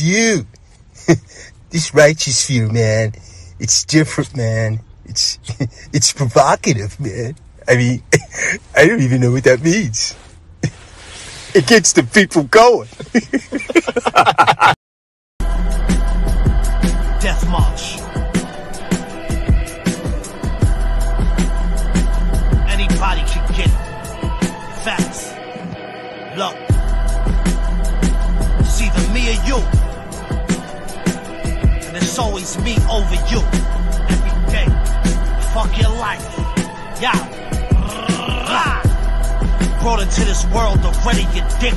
you. This righteous fear, man, it's different, man. It's provocative, man. I mean, I don't even know what that means. It gets the people going. Death March. Anybody can get it. Facts. Look. It's either me or you. And it's always me over you. Every day. Fuck your life. Yeah. Brought into this world already addicted.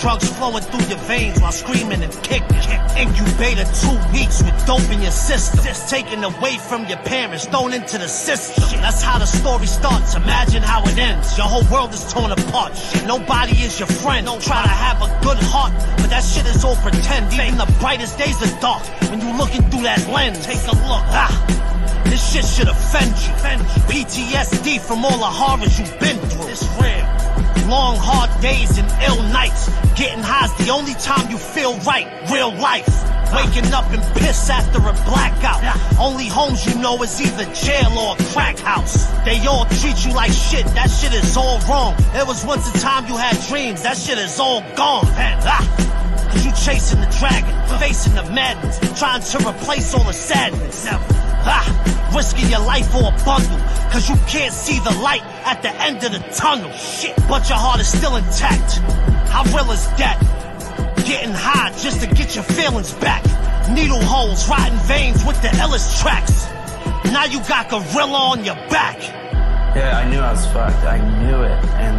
Drugs flowing through your veins while screaming and kicking. Incubator 2 weeks with dope in your system. Taken away from your parents, thrown into the system. That's how the story starts. Imagine how it ends. Your whole world is torn apart. Nobody is your friend. Don't try to have a good heart, but that shit is all pretend. Even the brightest days are dark when you looking through that lens. Take a look. This shit should offend you. PTSD from all the horrors you've been through. It's real. Long, hard days and ill nights. Getting high's the only time you feel right. Real life. Waking up and piss after a blackout. Only homes you know is either jail or a crack house. They all treat you like shit. That shit is all wrong. There was once a time you had dreams. That shit is all gone. Cause you chasing the dragon, facing the madness, trying to replace all the sadness. Risking your life for a bundle, cause you can't see the light at the end of the tunnel. Shit, but your heart is still intact. How real is that? Getting high just to get your feelings back. Needle holes, rotten veins with the illest tracks. Now you got gorilla on your back. Yeah, I knew I was fucked. I knew it, and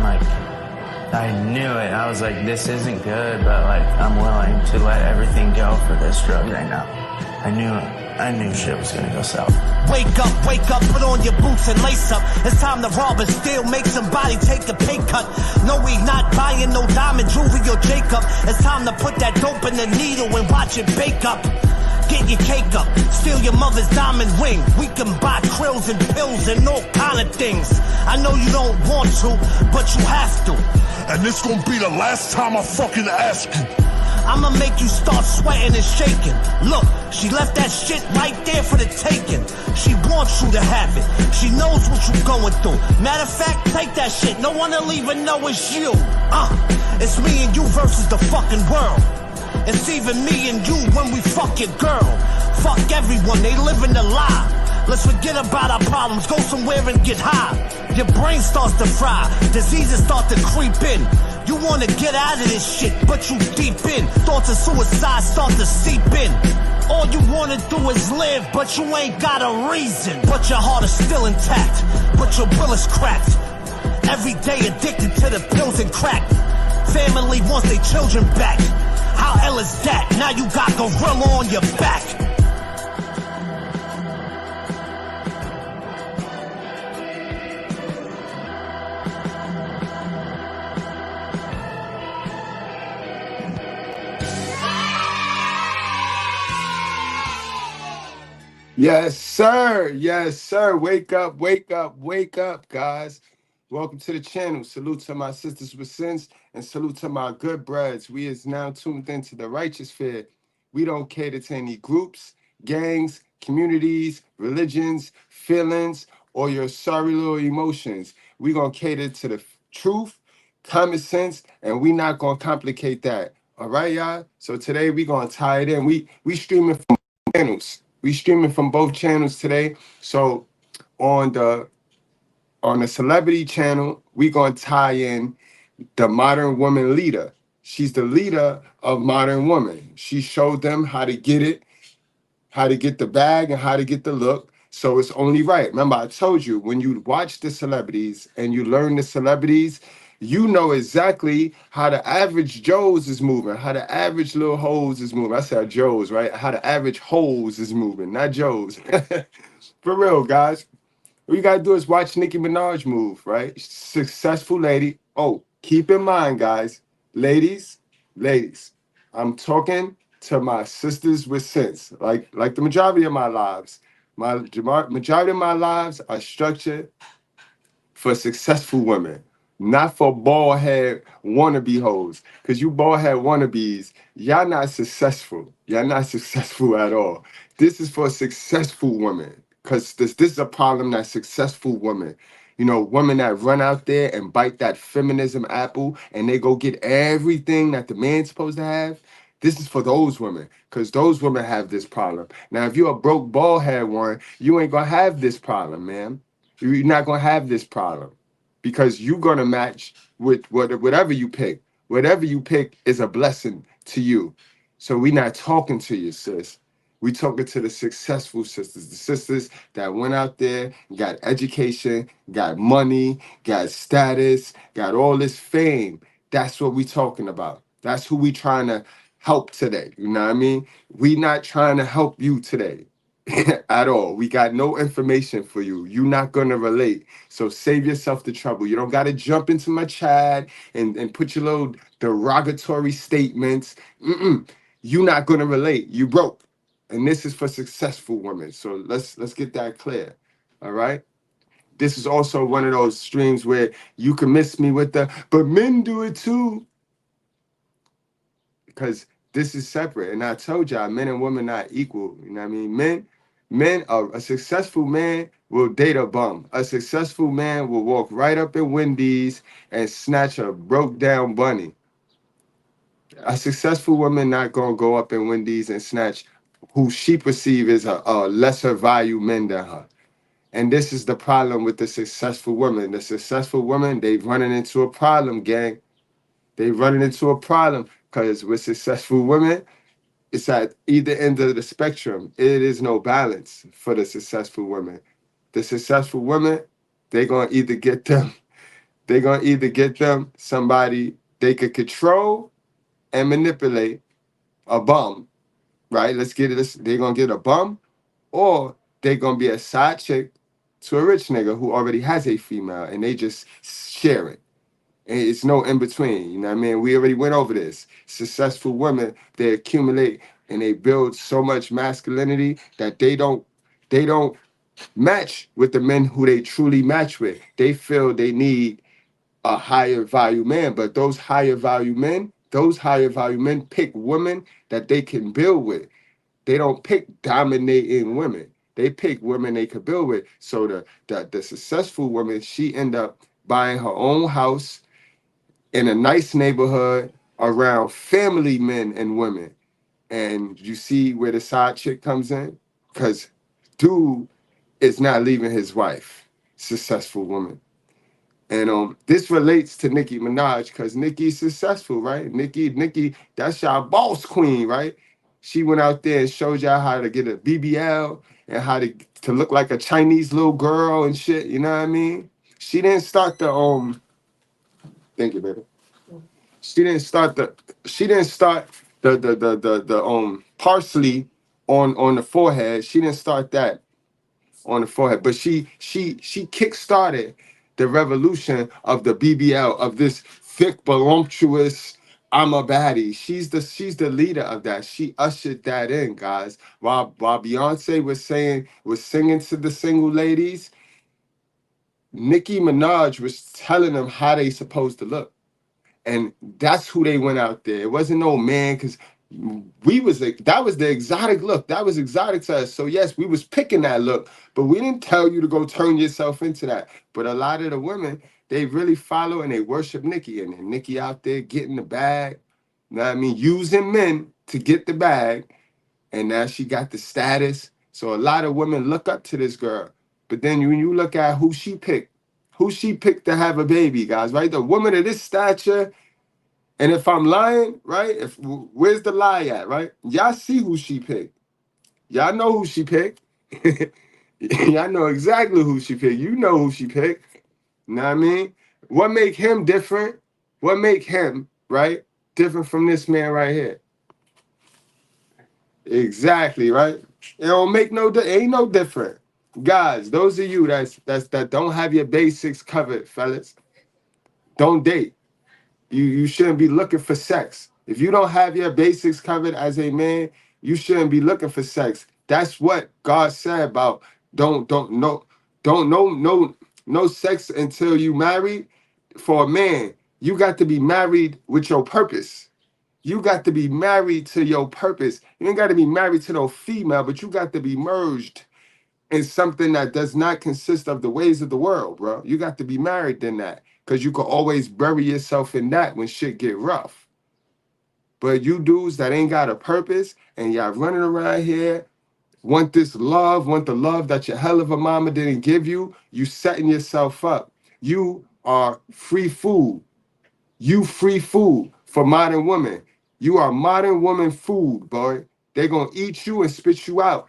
I knew it. I was like, this isn't good, but I'm willing to let everything go for this drug right now. I knew shit was gonna go south. Wake up, put on your boots and lace up. It's time to rob and steal, make somebody take a pay cut. No, we not buying no diamond jewelry or Jacob. It's time to put that dope in the needle and watch it bake up. Get your cake up, steal your mother's diamond ring. We can buy krills and pills and all kind of things. I know you don't want to, but you have to. And this gonna be the last time I fucking ask you. I'ma make you start sweating and shaking. Look, she left that shit right there for the taking. She wants you to have it. She knows what you're going through. Matter of fact, take that shit. No one will even know it's you. It's me and you versus the fucking world. It's even me and you when we fuck your girl. Fuck everyone, they living a lie. Let's forget about our problems, go somewhere and get high. Your brain starts to fry, diseases start to creep in. You wanna get out of this shit, but you deep in. Thoughts of suicide start to seep in. All you wanna do is live, but you ain't got a reason. But your heart is still intact, but your will is cracked. Every day addicted to the pills and crack. Family wants their children back. How hell is that? Now you got gorilla on your back. Yes, sir. Yes, sir. Wake up, wake up, wake up, guys. Welcome to the channel. Salute to my sisters with sense and salute to my good breads. We is now tuned into the righteous fear. We don't cater to any groups, gangs, communities, religions, feelings, or your sorry little emotions. We gonna cater to the truth, common sense, and we not gonna complicate that. All right, y'all? So today we gonna tie it in. We streaming from channels. We streaming from both channels today. So on the celebrity channel, we gonna tie in the modern woman leader. She's the leader of modern woman. She showed them how to get it, how to get the bag, and how to get the look. So it's only right. Remember, I told you, when you watch the celebrities and you learn the celebrities, you know exactly how the average Joes is moving, how the average little hoes is moving. I said Joes, right? How the average hoes is moving, not Joes. For real, guys. All you gotta do is watch Nicki Minaj move, right? Successful lady. Oh, keep in mind, guys, ladies, I'm talking to my sisters with sense. Like the majority of my lives. Majority of my lives are structured for successful women. not for bald head wannabe hoes. Cause you bald head wannabes, y'all not successful. Y'all not successful at all. This is for successful women. Cause this is a problem that successful women, you know, women that run out there and bite that feminism apple and they go get everything that the man's supposed to have. This is for those women, because those women have this problem. Now, if you're a broke bald head one, you ain't gonna have this problem, man. You're not gonna have this problem because you're gonna match with whatever you pick. Whatever you pick is a blessing to you. So we not talking to you, sis. We talking to the successful sisters, the sisters that went out there, got education, got money, got status, got all this fame. That's what we talking about. That's who we trying to help today. You know what I mean? We not trying to help you today. At all. We got no information for you. You're not gonna relate. So save yourself the trouble. You don't gotta jump into my chat and put your little derogatory statements. Mm-mm. You're not gonna relate. You broke. And this is for successful women. So let's get that clear. All right. This is also one of those streams where you can miss me with the but men do it too. Because this is separate. And I told y'all, men and women not equal. You know what I mean? Men are a successful man will date a bum. A successful man will walk right up in Wendy's and snatch a broke down bunny. A successful woman not gonna go up in Wendy's and snatch who she perceive as a lesser value men than her. And this is the problem with the successful woman. The successful woman, they running into a problem, gang. They running into a problem because with successful women, it's at either end of the spectrum. It is no balance for the successful women. The successful women, they're gonna either get them somebody they could control and manipulate, a bum, right? Let's get it. They're gonna get a bum, or they're gonna be a side chick to a rich nigga who already has a female and they just share it. And it's no in between. You know what I mean? We already went over this. Successful women, they accumulate and they build so much masculinity that they don't match with the men who they truly match with. They feel they need a higher value man, but those higher value men pick women that they can build with. They don't pick dominating women. They pick women they could build with. So the successful woman, she end up buying her own house in a nice neighborhood around family men and women. And you see where the side chick comes in? Because dude is not leaving his wife, successful woman. And this relates to Nicki Minaj because Nicki's successful, right? Nicki, that's y'all boss queen, right? She went out there and showed y'all how to get a BBL and how to look like a Chinese little girl and shit. You know what I mean? She didn't start the Thank you, baby. She didn't start the parsley on the forehead. She didn't start that on the forehead, but she kick-started the revolution of the BBL, of this thick, voluptuous, I'm a baddie. She's the leader of that. She ushered that in, guys. While Beyonce was singing to the single ladies, Nicki Minaj was telling them how they supposed to look. And that's who they went out there. It wasn't no man, because that was the exotic look. That was exotic to us. So yes, we was picking that look, but we didn't tell you to go turn yourself into that. But a lot of the women, they really follow and they worship Nicki, and Nicki out there getting the bag. You know what I mean? Using men to get the bag, and now she got the status. So a lot of women look up to this girl. But then when you look at who she picked to have a baby, guys, right? The woman of this stature. And if I'm lying, right? Where's the lie at, right? Y'all see who she picked. Y'all know who she picked. Y'all know exactly who she picked. You know who she picked. You know what I mean? What make him different? What make him, right, different from this man right here? Exactly, right? It don't make ain't no different. Guys, those of you that don't have your basics covered, fellas, don't date. You shouldn't be looking for sex. If you don't have your basics covered as a man, you shouldn't be looking for sex. That's what God said about don't no sex until you marry. for a man, you got to be married with your purpose. You got to be married to your purpose. You ain't got to be married to no female, but you got to be merged in something that does not consist of the ways of the world, bro. You got to be married in that because you can always bury yourself in that when shit get rough. But you dudes that ain't got a purpose and y'all running around here, want this love, want the love that your hell of a mama didn't give you, you setting yourself up. You are free food. You free food for modern women. You are modern woman food, boy. They're going to eat you and spit you out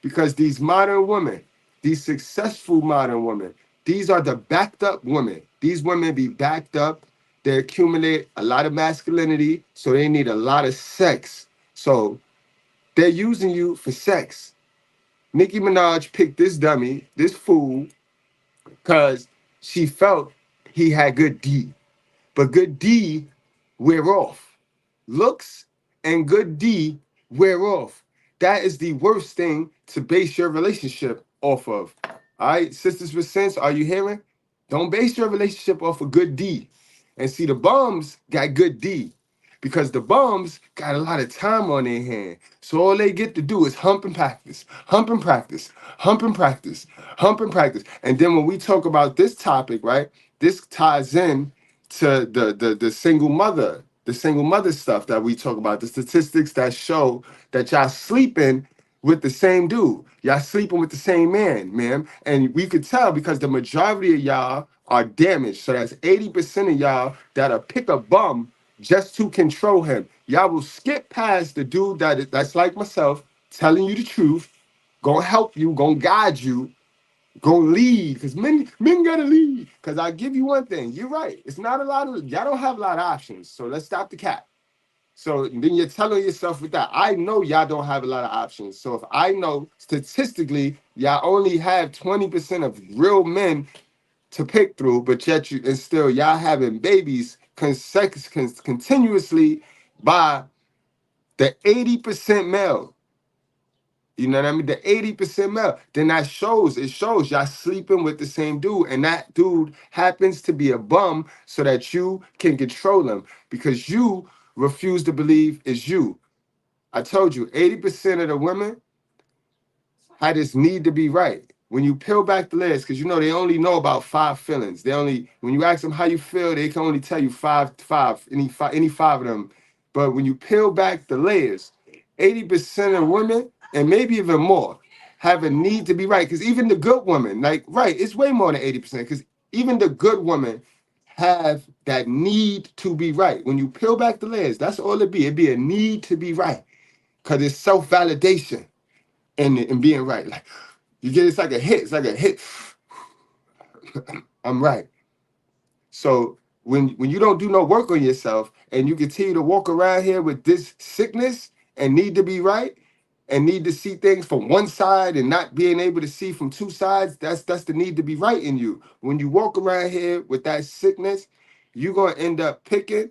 because these modern women, these successful modern women, these are the backed up women. These women be backed up. They accumulate a lot of masculinity, so they need a lot of sex. So they're using you for sex. Nicki Minaj picked this dummy, this fool, because she felt he had good D. But good D wear off. Looks and good D wear off. That is the worst thing to base your relationship off of. All right, sisters with sense, are you hearing? Don't base your relationship off of good D. And see, the bums got good D because the bums got a lot of time on their hand. So all they get to do is hump and practice, hump and practice, hump and practice, hump and practice. And then when we talk about this topic, right, this ties in to the single mother stuff that we talk about, the statistics that show that y'all sleeping with the same dude. Y'all sleeping with the same man, ma'am. And we could tell because the majority of y'all are damaged. So that's 80% of y'all that'll pick a bum just to control him. Y'all will skip past the dude that's like myself, telling you the truth, gonna help you, gonna guide you, gonna lead. Because men gotta lead. Because I give you one thing, you're right. It's not a lot of y'all don't have a lot of options. So let's stop the cap. So then you're telling yourself with that, I know y'all don't have a lot of options. So if I know statistically y'all only have 20% of real men to pick through, but yet you and still y'all having babies continuously by the 80% male. You know what I mean? The 80% male. Then it shows y'all sleeping with the same dude. And that dude happens to be a bum so that you can control him because you refuse to believe it's you. I told you, 80% of the women had this need to be right. When you peel back the layers, because you know they only know about 5 feelings. When you ask them how you feel, they can only tell you five, any five of them. But when you peel back the layers, 80% of women, and maybe even more, have a need to be right. Because even the good woman, like, right, it's way more than 80%. Because even the good women have that need to be right. When you peel back the layers, that's all it be. It'd be a need to be right. Because it's self-validation and being right. Like, you get it's like a hit. It's like a hit. I'm right. So when you don't do no work on yourself and you continue to walk around here with this sickness and need to be right and need to see things from one side and not being able to see from two sides, that's the need to be right in you. When you walk around here with that sickness, you're gonna end up picking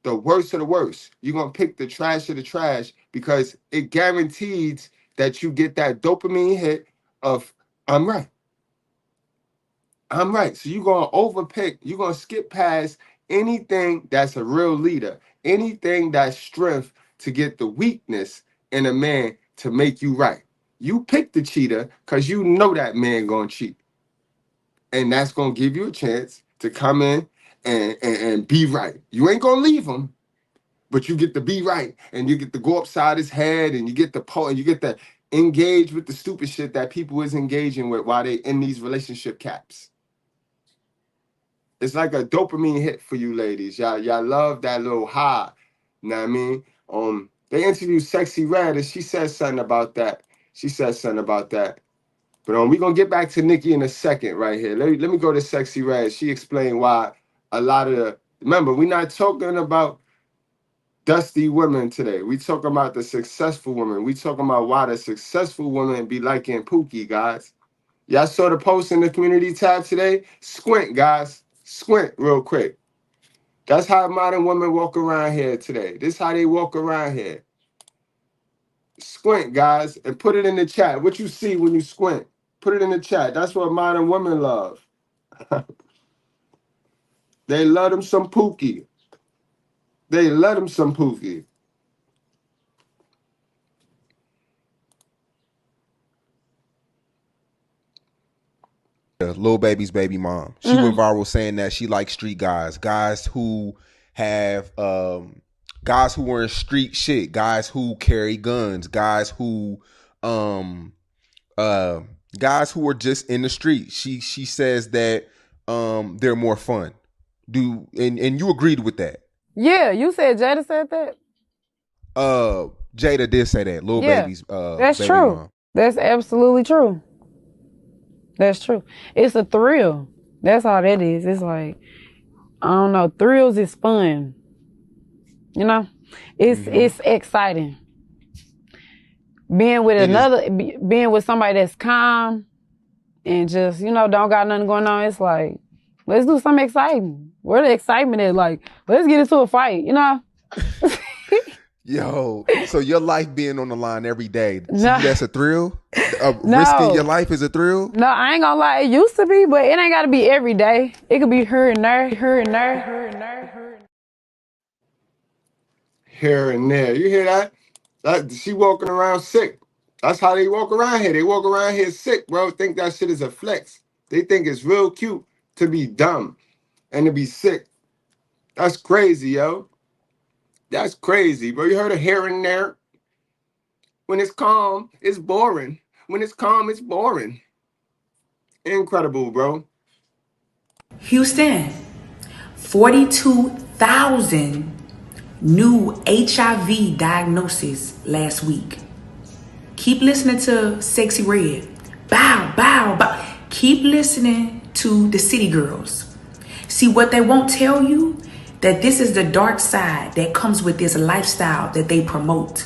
the worst of the worst. You're gonna pick the trash of the trash because it guarantees that you get that dopamine hit of I'm right. I'm right. So you're gonna overpick, you're gonna skip past anything that's a real leader, anything that's strength to get the weakness in a man to make you right. You pick the cheater because you know that man gonna cheat. And that's gonna give you a chance to come in and be right. You ain't gonna leave him, but you get to be right and you get to go upside his head and you get to pull and you get to engage with the stupid shit that people is engaging with while they in these relationship caps. It's like a dopamine hit for you ladies. Y'all love that little high. You know what I mean? They interviewed Sexy Red and she said something about that. She said something about that. But we're gonna get back to Nicki in a second right here. Let me go to Sexy Red. She explained why a lot of the remember, we're not talking about dusty women today. We talking about the successful women. We talking about why the successful women be liking Pookie, guys. Y'all saw the post in the community tab today? Squint, guys. Squint real quick. That's how modern women walk around here today. This is how they walk around here. Squint, guys, and put it in the chat. What you see when you squint? Put it in the chat. That's what modern women love. They love them some Pookie. They love them some Pookie. Lil Baby's baby mom. She went viral saying that she likes street guys, guys who have guys who are in street shit, guys who carry guns, guys who guys who are just in the street. She says that they're more fun. And you agreed with that? Yeah, you said Jada said that? Jada did say that. Lil Baby's that's baby true. mom. That's absolutely true. That's true. It's a thrill. That's all that is. It's like, I don't know, thrills is fun. You know? It's exciting. Being with somebody that's calm and just, you know, don't got nothing going on, it's like, let's do something exciting. Where the excitement is, like, let's get into a fight, you know? Yo, so your life being on the line every day, No. that's a thrill? No. Risking your life is a thrill? No, I ain't gonna lie, it used to be, but it ain't gotta be every day. It could be here and there, here and there, here and there, here and there. Here and there. You hear that? She walking around sick. That's how they walk around here. They walk around here sick, bro. Think that shit is a flex. They think it's real cute to be dumb and to be sick. That's crazy, yo. That's crazy, bro. You heard of here and there? When it's calm, it's boring. When it's calm, it's boring. Incredible, bro. Houston, 42,000 new HIV diagnoses last week. Keep listening to Sexy Red. Bow, bow, bow. Keep listening to the City Girls. See, what they won't tell you, that this is the dark side that comes with this lifestyle that they promote.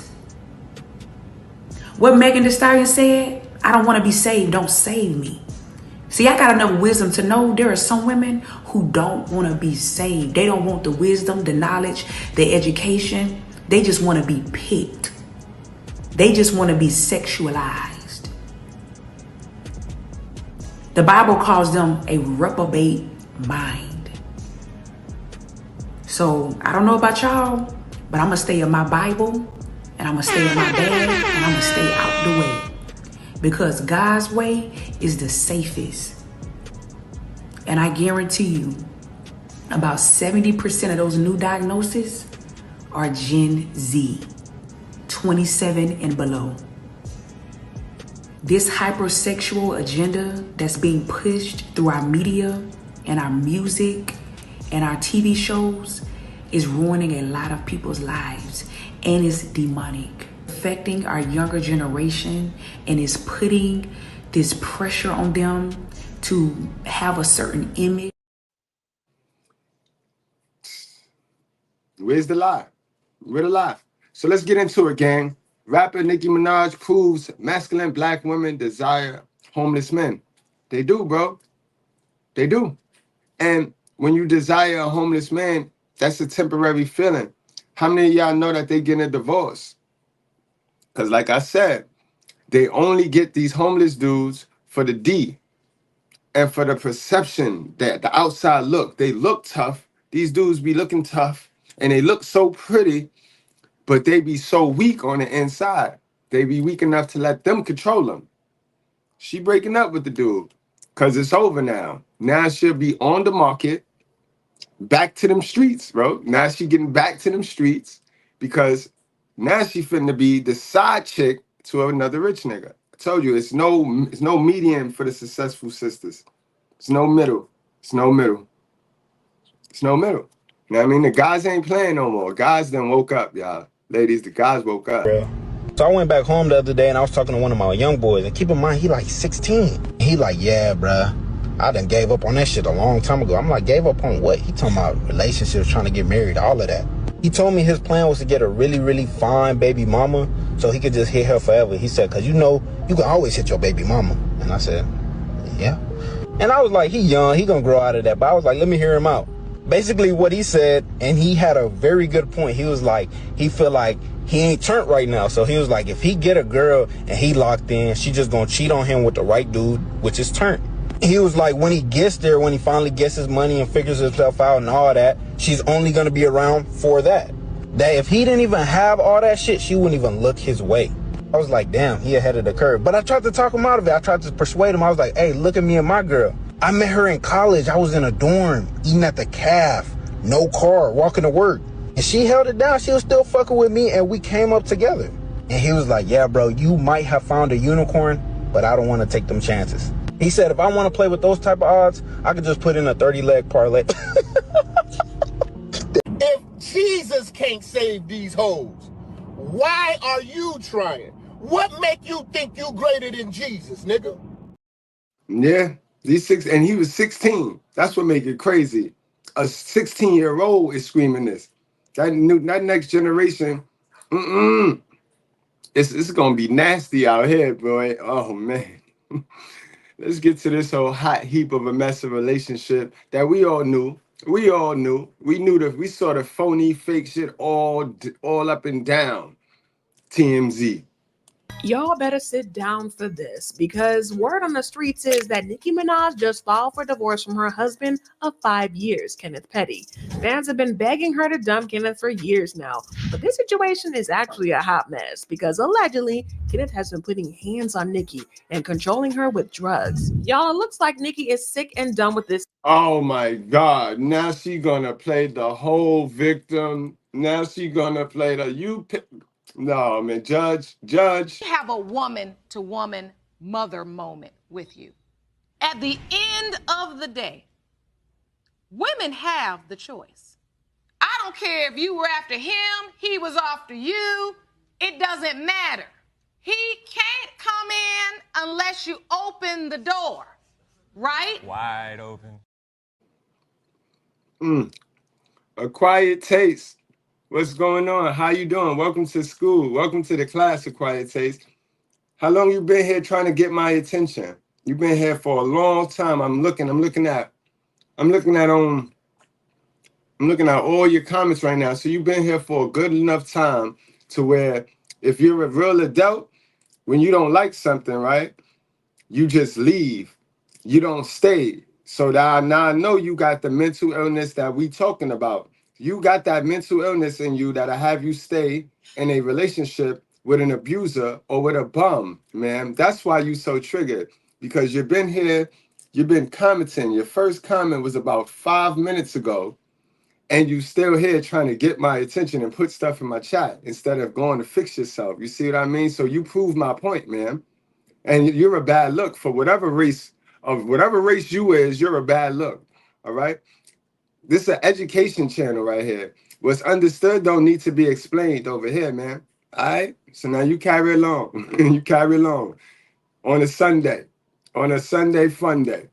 What Megan Thee Stallion said, I don't want to be saved, don't save me. See, I got enough wisdom to know there are some women who don't want to be saved. They don't want the wisdom, the knowledge, the education. They just want to be picked. They just want to be sexualized. The Bible calls them a reprobate mind. So I don't know about y'all, but I'm going to stay in my Bible and I'm going to stay in my bed and I'm going to stay out the way. Because God's way is the safest. And I guarantee you, about 70% of those new diagnoses are Gen Z, 27 and below. This hypersexual agenda that's being pushed through our media and our music and our TV shows is ruining a lot of people's lives and is demonic, affecting our younger generation, and is putting this pressure on them to have a certain image. Where's the lie? Where the lie? So let's get into it, gang. Rapper Nicki Minaj proves masculine black women desire homeless men. They do, bro. They do. And when you desire a homeless man, that's a temporary feeling. How many of y'all know that they getting a divorce? Because like I said, they only get these homeless dudes for the D and for the perception, that the outside look. They look tough. These dudes be looking tough and they look so pretty, but they be so weak on the inside. They be weak enough to let them control them. She breaking up with the dude because it's over now. Now she'll be on the market, back to them streets, bro. Now she getting back to them streets because now she finna be the side chick to another rich nigga. I told you, it's no median for the successful sisters. It's no middle. It's no middle. It's no middle. You know what I mean? The guys ain't playing no more. Guys done woke up, y'all. Ladies, the guys woke up. So I went back home the other day and I was talking to one of my young boys, and keep in mind, he like 16. He like, yeah, bruh, I done gave up on that shit a long time ago. I'm like, gave up on what? He talking about relationships, trying to get married, all of that. He told me his plan was to get a really, really fine baby mama so he could just hit her forever. He said, because you know, you can always hit your baby mama. And I said, yeah. And I was like, he young, he gonna grow out of that. But I was like, let me hear him out. Basically what he said, and he had a very good point. He was like, he feel like he ain't turned right now. So he was like, if he get a girl and he locked in, she just gonna cheat on him with the right dude, which is turned. He was like, when he gets there, when he finally gets his money and figures himself out and all that, she's only going to be around for that. That if he didn't even have all that shit, she wouldn't even look his way. I was like, damn, he ahead of the curve. But I tried to talk him out of it. I tried to persuade him. I was like, hey, look at me and my girl. I met her in college. I was in a dorm, eating at the calf, no car, walking to work. And she held it down. She was still fucking with me, and we came up together. And he was like, yeah, bro, you might have found a unicorn, but I don't want to take them chances. He said, if I want to play with those type of odds, I could just put in a 30-leg parlay. If Jesus can't save these hoes, why are you trying? What make you think you greater than Jesus, nigga? Yeah, and he was 16. That's what make it crazy. A 16-year-old is screaming this. That next generation, it's gonna be nasty out here, boy. Oh man. Let's get to this whole hot heap of a mess of relationship that we all knew. We knew that we saw the phony, fake shit all up and down TMZ. Y'all better sit down for this, because word on the streets is that Nicki Minaj just filed for divorce from her husband of 5 years, Kenneth Petty. Fans have been begging her to dump Kenneth for years now, but this situation is actually a hot mess because allegedly Kenneth has been putting hands on Nicki and controlling her with drugs. Y'all, it looks like Nicki is sick and done with this. Oh my God! Now she gonna play the whole victim. Now she gonna play No, man, judge. Have a woman-to-woman mother moment with you. At the end of the day, women have the choice. I don't care if you were after him, he was after you. It doesn't matter. He can't come in unless you open the door, right? Wide open. A quiet taste. What's going on? How you doing? Welcome to school. Welcome to the class of Quiet Taste. How long you been here trying to get my attention? You've been here for a long time. I'm looking at all your comments right now. So you've been here for a good enough time to where if you're a real adult, when you don't like something, right, you just leave. You don't stay. So now I know you got the mental illness that we talking about. You got that mental illness in you that'll have you stay in a relationship with an abuser or with a bum, man. That's why you so triggered, because you've been here, you've been commenting. Your first comment was about 5 minutes ago, and you still here trying to get my attention and put stuff in my chat instead of going to fix yourself. You see what I mean? So you proved my point, man. And you're a bad look for whatever race you is, you're a bad look, all right? This is an education channel right here. What's understood don't need to be explained over here, man. All right? So now you carry along. You carry along on a Sunday fun day.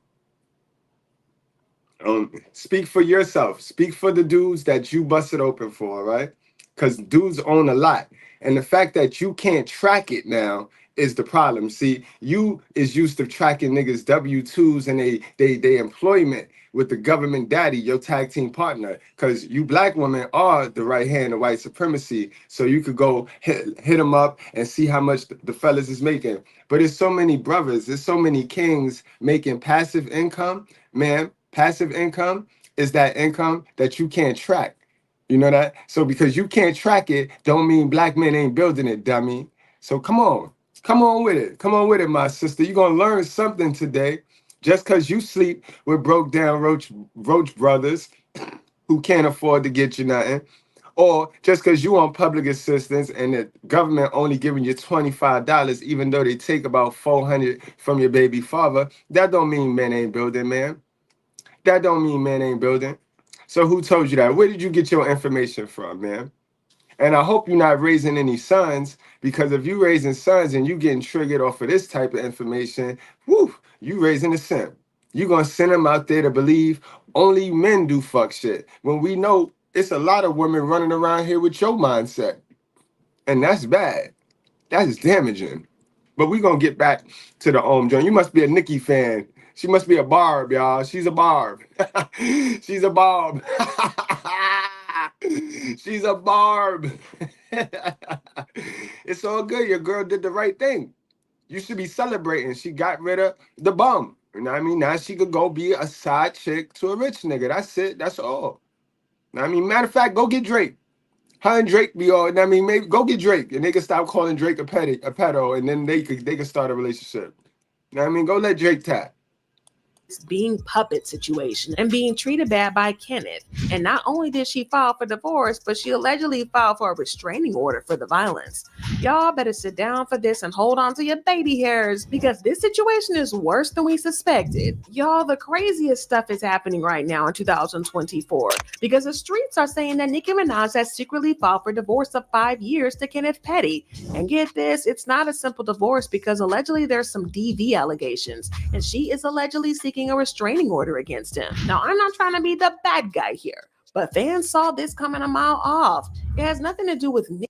Speak for yourself. Speak for the dudes that you busted open for, right? Because dudes own a lot. And the fact that you can't track it now is the problem. See, you is used to tracking niggas W-2s and they employment with the government daddy, your tag team partner, because you black women are the right hand of white supremacy. So you could go hit them up and see how much the fellas is making. But there's so many brothers, there's so many kings making passive income. Man, passive income is that income that you can't track. You know that? So because you can't track it, don't mean black men ain't building it, dummy. So come on with it. Come on with it, my sister. You're going to learn something today. Just because you sleep with broke down roach brothers who can't afford to get you nothing, or just because you on public assistance and the government only giving you $25, even though they take about $400 from your baby father, that don't mean men ain't building, man. That don't mean men ain't building. So who told you that? Where did you get your information from, man? And I hope you're not raising any sons, because if you raising sons and you getting triggered off of this type of information, whoo, you raising a simp. You're going to send them out there to believe only men do fuck shit, when we know it's a lot of women running around here with your mindset. And that's bad. That is damaging. But we're going to get back to the Joan. You must be a Nicki fan. She must be a Barb, y'all. She's a Barb. She's a Barb. She's a Barb. It's all good. Your girl did the right thing. You should be celebrating. She got rid of the bum. You know what I mean? Now she could go be a side chick to a rich nigga. That's it. That's all. You know what I mean? Matter of fact, go get Drake. Her and Drake be all. You know what I mean, maybe go get Drake, and they can stop calling Drake a pedo, and then they could start a relationship. You know what I mean? Go let Drake tap. Being puppet situation and being treated bad by Kenneth. And not only did she file for divorce, but she allegedly filed for a restraining order for the violence. Y'all better sit down for this and hold on to your baby hairs, because this situation is worse than we suspected. Y'all, the craziest stuff is happening right now in 2024, because the streets are saying that Nicki Minaj has secretly filed for divorce of 5 years to Kenneth Petty. And get this, it's not a simple divorce, because allegedly there's some DV allegations, and she is allegedly seeking a restraining order against him. Now, I'm not trying to be the bad guy here, but fans saw this coming a mile off. It has nothing to do with Nick.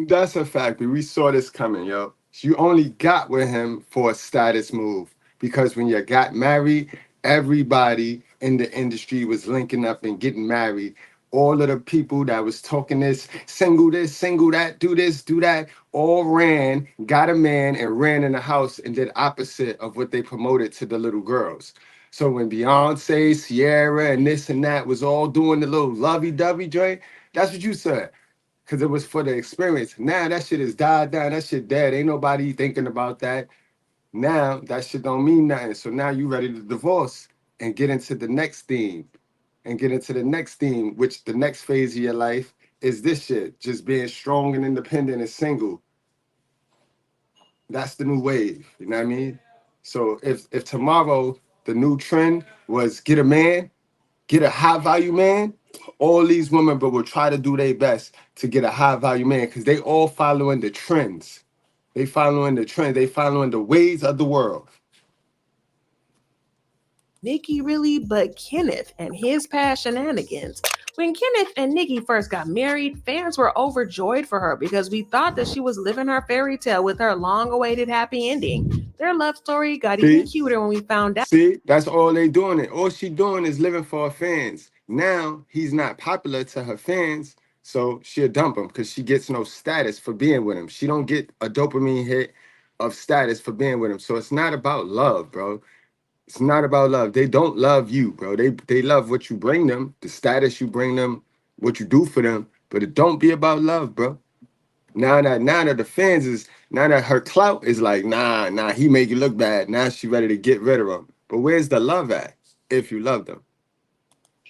That's a fact. We saw this coming, yo. You only got with him for a status move, because when you got married, everybody in the industry was linking up and getting married. All of the people that was talking this, single that, do this, do that, all ran, got a man, and ran in the house and did opposite of what they promoted to the little girls. So when Beyonce, Sierra, and this and that was all doing the little lovey-dovey joint, that's what you said. Because it was for the experience. Now that shit is died down. That shit dead. Ain't nobody thinking about that. Now that shit don't mean nothing. So now you ready to divorce and get into the next theme. Which the next phase of your life is this shit. Just being strong and independent and single. That's the new wave. You know what I mean? So if tomorrow the new trend was get a man, get a high value man, all these women but will try to do their best to get a high value man, because they all following the trends. They following the trend. They following the ways of the world. Nicki really, but Kenneth and his past shenanigans. When Kenneth and Nicki first got married, fans were overjoyed for her because we thought that she was living her fairy tale with her long-awaited happy ending. Their love story got even cuter when we found out. See, that's all they doing it. All she doing is living for her fans. Now he's not popular to her fans, so she'll dump him because she gets no status for being with him. She don't get a dopamine hit of status for being with him. So it's not about love, bro. It's not about love. They don't love you, bro. They love what you bring them, the status you bring them, what you do for them. But it don't be about love, bro. Now that the fans is, now that her clout is like, nah, he make you look bad. Now she ready to get rid of him. But where's the love at if you love them?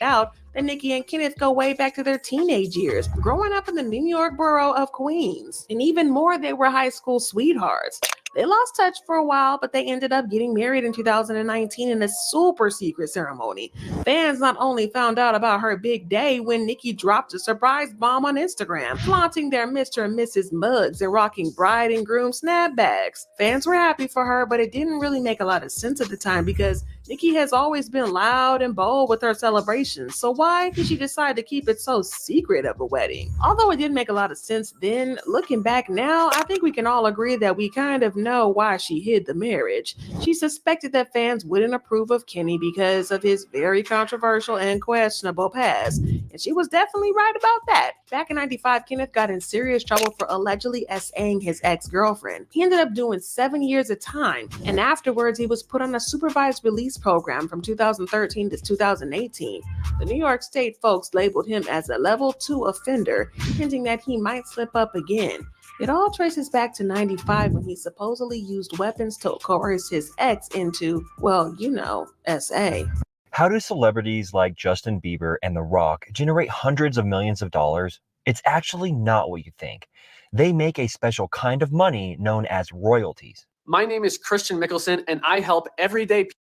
Out that Nicki and Kenneth go way back to their teenage years, growing up in the New York borough of Queens. And even more, they were high school sweethearts. They lost touch for a while, but they ended up getting married in 2019 in a super secret ceremony. Fans not only found out about her big day when Nicki dropped a surprise bomb on Instagram, flaunting their Mr. and Mrs. mugs and rocking bride and groom snapbacks. Fans were happy for her, but it didn't really make a lot of sense at the time because Nicki has always been loud and bold with her celebrations, so why did she decide to keep it so secret of a wedding? Although it didn't make a lot of sense then, looking back now, I think we can all agree that we kind of know why she hid the marriage. She suspected that fans wouldn't approve of Kenny because of his very controversial and questionable past, and she was definitely right about that. Back in 95, Kenneth got in serious trouble for allegedly SAing his ex-girlfriend. He ended up doing 7 years of time, and afterwards he was put on a supervised release program from 2013 to 2018. The New York State folks labeled him as a level 2 offender, hinting that he might slip up again. It all traces back to 95 when he supposedly used weapons to coerce his ex into, well, you know, SA. How do celebrities like Justin Bieber and The Rock generate hundreds of millions of dollars? It's actually not what you think. They make a special kind of money known as royalties. My name is Christian Mickelson, and I help everyday people.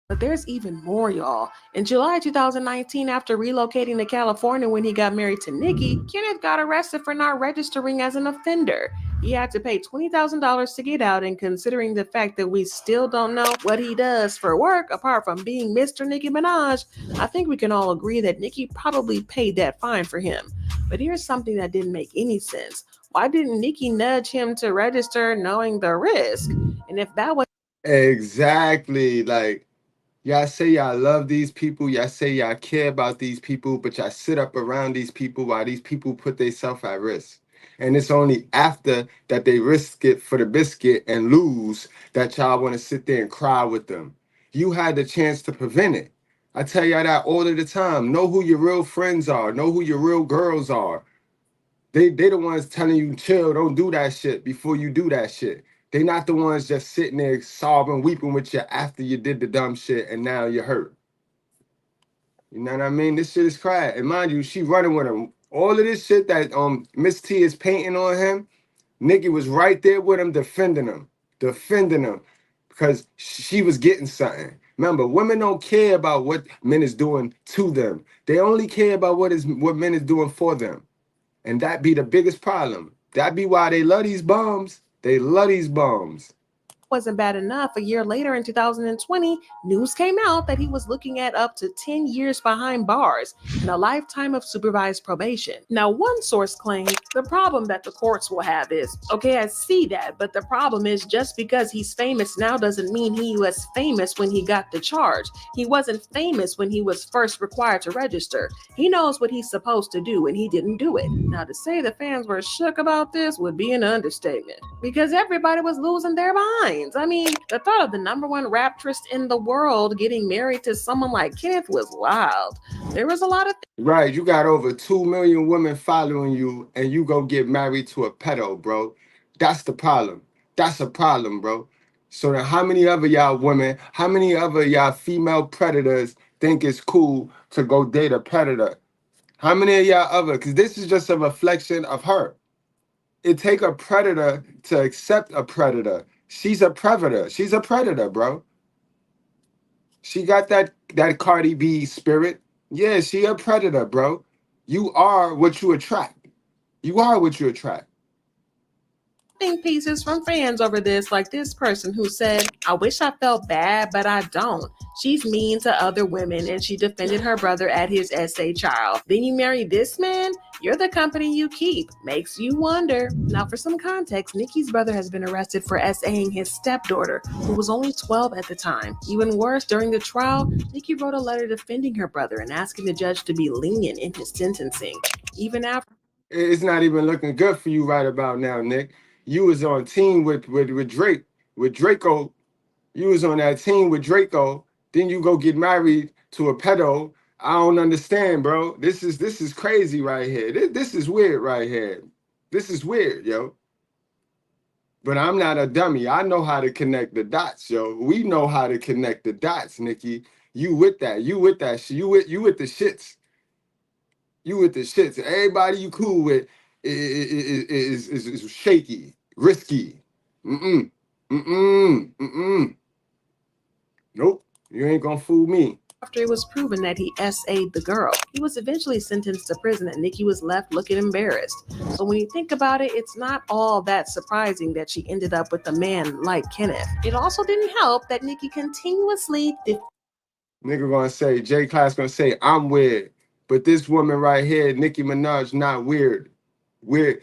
But there's even more, y'all. In July 2019, after relocating to California when he got married to Nicki, Kenneth got arrested for not registering as an offender. He had to pay $20,000 to get out, and considering the fact that we still don't know what he does for work apart from being Mr. Nicki Minaj, I think we can all agree that Nicki probably paid that fine for him. But here's something that didn't make any sense. Why didn't Nicki nudge him to register knowing the risk? And if that was... Exactly, like, y'all say y'all love these people, y'all say y'all care about these people, but y'all sit up around these people while these people put themselves at risk. And it's only after that they risk it for the biscuit and lose that y'all want to sit there and cry with them. You had the chance to prevent it. I tell y'all that all of the time. Know who your real friends are. Know who your real girls are. They the ones telling you chill, don't do that shit before you do that shit. They not the ones just sitting there sobbing, weeping with you after you did the dumb shit and now you're hurt. You know what I mean? This shit is crap. And mind you, she running with him. All of this shit that Miss T is painting on him, Nicki was right there with him, defending him, because she was getting something. Remember, women don't care about what men is doing to them. They only care about what men is doing for them. And that be the biggest problem. That be why they love these bums. They love these bums. Wasn't bad enough. A year later in 2020, news came out that he was looking at up to 10 years behind bars and a lifetime of supervised probation. Now, one source claimed the problem that the courts will have is, okay, I see that, but the problem is just because he's famous now doesn't mean he was famous when he got the charge. He wasn't famous when he was first required to register. He knows what he's supposed to do and he didn't do it. Now, to say the fans were shook about this would be an understatement because everybody was losing their minds. I mean, the thought of the #1 raptress in the world getting married to someone like Kenneth was wild. There was a lot of Right, you got over 2 million women following you and you go get married to a pedo, bro. That's the problem. That's a problem, bro. So then how many other y'all women, how many other y'all female predators think it's cool to go date a predator? How many of y'all other, because this is just a reflection of her. It take a predator to accept a predator. She's a predator. She's a predator, bro. She got that Cardi B spirit. Yeah, she a predator, bro. You are what you attract. You are what you attract. pieces from fans over this, like this person who said, I wish I felt bad, but I don't. She's mean to other women and she defended her brother at his SA trial. Then you marry this man? You're the company you keep. Makes you wonder. Now, for some context, Nicki's brother has been arrested for SAing his stepdaughter, who was only 12 at the time. Even worse, during the trial, Nicki wrote a letter defending her brother and asking the judge to be lenient in his sentencing. Even after it's not even looking good for you right about now, Nick. You was on team with Drake, with Draco. You was on that team with Draco. Then you go get married to a pedo. I don't understand, bro. This is crazy right here. This is weird right here. This is weird, yo. But I'm not a dummy. I know how to connect the dots, yo. We know how to connect the dots, Nicki. You with that? You with that? You with the shits? You with the shits? Everybody you cool with is shaky, risky. Nope. You ain't gonna fool me. After it was proven that he SA'd the girl, he was eventually sentenced to prison and Nicki was left looking embarrassed. So when you think about it, it's not all that surprising that she ended up with a man like Kenneth. It also didn't help that Nicki continuously Nigga gonna say, J Class gonna say, I'm weird. But this woman right here, Nicki Minaj, not weird. Weird.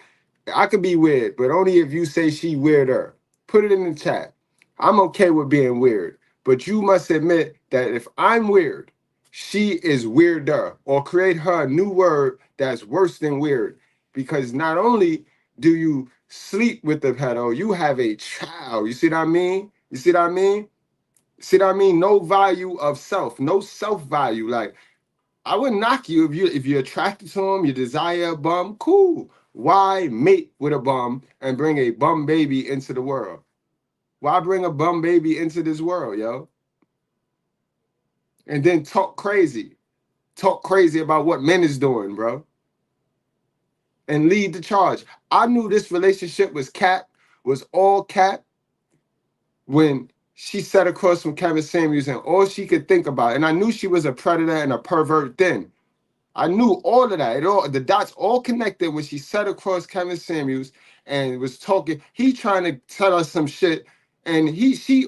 I could be weird, but only if you say she weirder. Put it in the chat. I'm okay with being weird. But you must admit that if I'm weird, she is weirder. Or create her a new word that's worse than weird. Because not only do you sleep with the pedo, you have a child. You see what I mean? You see what I mean? See what I mean? No value of self, no self-value. Like, I wouldn't knock you if you're attracted to him, you desire a bum, cool. Why mate with a bum and bring a bum baby into the world? Why bring a bum baby into this world, yo? And then talk crazy. Talk crazy about what men is doing, bro. And lead the charge. I knew this relationship was all cap, when she sat across from Kevin Samuels and all she could think about, and I knew she was a predator and a pervert then. I knew all of that. The dots all connected when she sat across Kevin Samuels and was talking. He trying to tell us some shit, and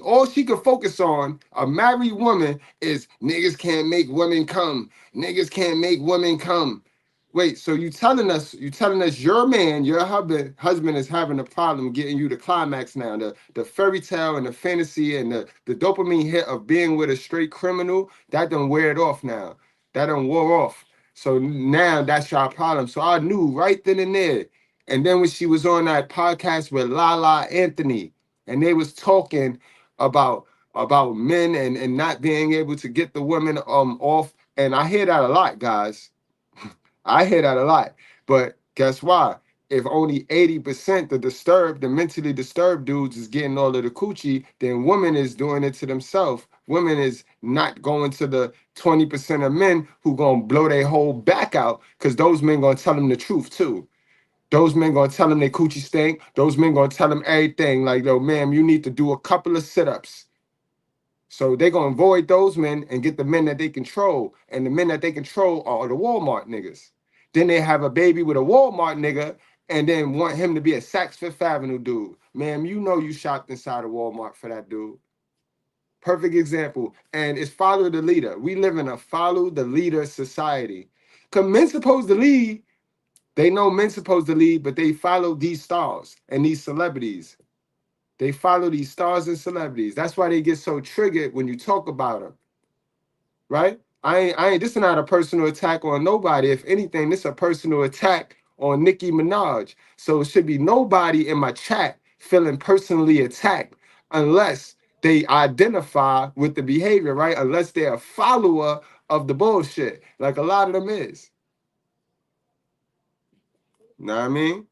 all she could focus on, a married woman, is niggas can't make women come. Niggas can't make women come. Wait, so you telling us your man, your husband is having a problem getting you the climax now, the fairy tale and the fantasy and the dopamine hit of being with a straight criminal, that done wear it off now. That done wore off. So now that's your problem. So I knew right then and there, And then when she was on that podcast with Lala Anthony, and they was talking about men and not being able to get the women off. And I hear that a lot, guys. I hear that a lot. But guess why? If only 80% the mentally disturbed dudes is getting all of the coochie, then women is doing it to themselves. Women is not going to the 20% of men who gonna blow their whole back out, because those men gonna tell them the truth too. Those men gonna tell them they coochie stink. Those men gonna tell them everything. Like, yo, ma'am, you need to do a couple of sit-ups. So they gonna avoid those men and get the men that they control. And the men that they control are the Walmart niggas. Then they have a baby with a Walmart nigga and then want him to be a Saks Fifth Avenue dude. Ma'am, you know you shopped inside of Walmart for that dude. Perfect example. And it's follow the leader. We live in a follow the leader society. Because men supposed to lead. They know men supposed to lead, but they follow these stars and these celebrities. They follow these stars and celebrities. That's why they get so triggered when you talk about them, right? I ain't. This is not a personal attack on nobody. If anything, this is a personal attack on Nicki Minaj. So it should be nobody in my chat feeling personally attacked unless they identify with the behavior, right? Unless they're a follower of the bullshit, like a lot of them is. Know what I mean?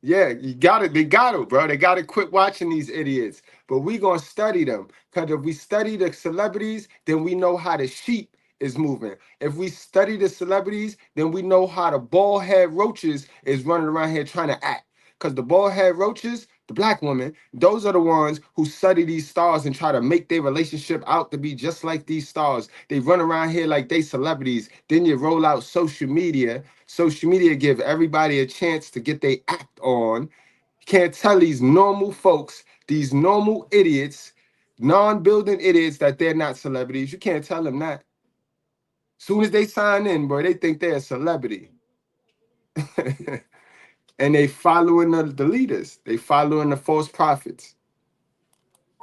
Yeah, you got it. They got it, bro. They got to quit watching these idiots. But we going to study them. Because if we study the celebrities, then we know how the sheep is moving. If we study the celebrities, then we know how the bald head roaches is running around here trying to act. Because the bald head roaches, the black women, those are the ones who study these stars and try to make their relationship out to be just like these stars. They run around here like they celebrities. Then you roll out social media. Social media give everybody a chance to get their act on. You can't tell these normal folks, these normal idiots, non-building idiots that they're not celebrities. You can't tell them that. Soon as they sign in, bro, they think they're a celebrity. And they following the leaders. They following the false prophets.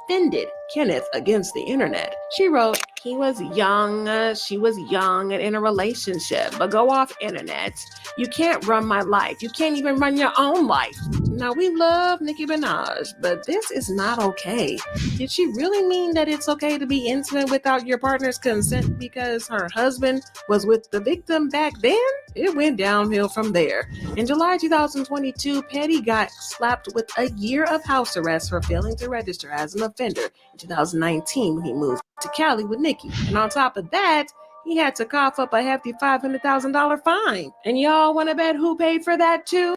Defended Kenneth against the internet. She wrote, he was young, she was young and in a relationship, but go off internet. You can't run my life. You can't even run your own life. Now, we love Nicki Minaj, but this is not okay. Did she really mean that it's okay to be intimate without your partner's consent because her husband was with the victim back then? It went downhill from there. In July 2022, Petty got slapped with a year of house arrest for failing to register as an offender in 2019 when he moved to Cali with Nicki. And on top of that, he had to cough up a hefty $500,000 fine. And y'all want to bet who paid for that too?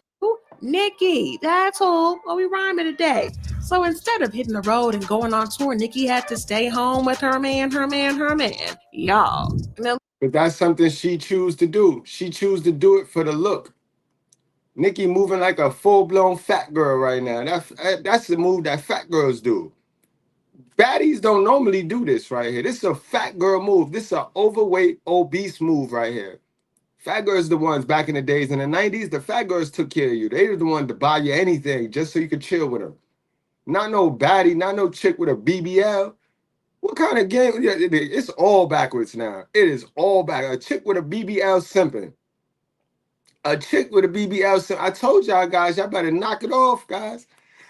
Nicki. That's who. Well, we rhyming today. So instead of hitting the road and going on tour, Nicki had to stay home with her man. Y'all. But that's something she choose to do. She choose to do it for the look. Nicki moving like a full-blown fat girl right now. That's the move that fat girls do. Baddies don't normally do this right here. This is a fat girl move. This is an overweight, obese move right here. Fat girls the ones back in the days in the 90s, the fat girls took care of you. They were the ones to buy you anything just so you could chill with them. Not no baddie, not no chick with a BBL. What kind of game? It's all backwards now. It is all back. A chick with a BBL simping. A chick with a BBL simping. I told y'all guys, y'all better knock it off, guys.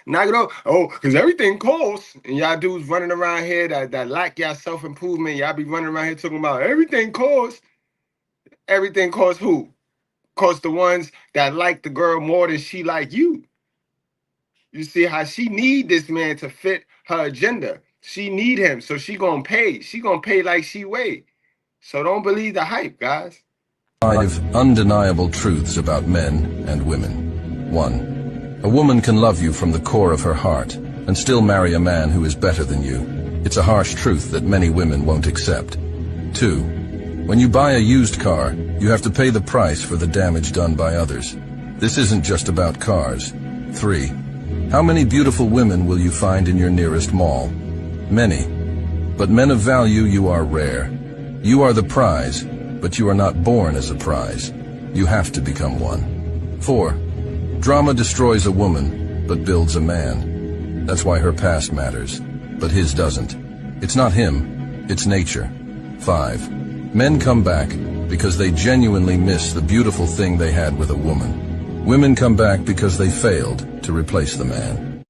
Knock it off. Oh, because everything costs. And y'all dudes running around here that lack y'all self-improvement. Y'all be running around here talking about everything costs. Everything costs who? Costs the ones that like the girl more than she like you. You see how she need this man to fit her agenda. She need him, so she gonna pay. She gonna pay like she weigh. So don't believe the hype, guys. 5 undeniable truths about men and women. 1. A woman can love you from the core of her heart and still marry a man who is better than you. It's a harsh truth that many women won't accept. 2. When you buy a used car, you have to pay the price for the damage done by others. This isn't just about cars. 3. How many beautiful women will you find in your nearest mall? Many. But men of value, you are rare. You are the prize, but you are not born as a prize. You have to become one. 4. Drama destroys a woman, but builds a man. That's why her past matters, but his doesn't. It's not him, it's nature. 5. Men come back because they genuinely miss the beautiful thing they had with a woman. Women come back because they failed to replace the man.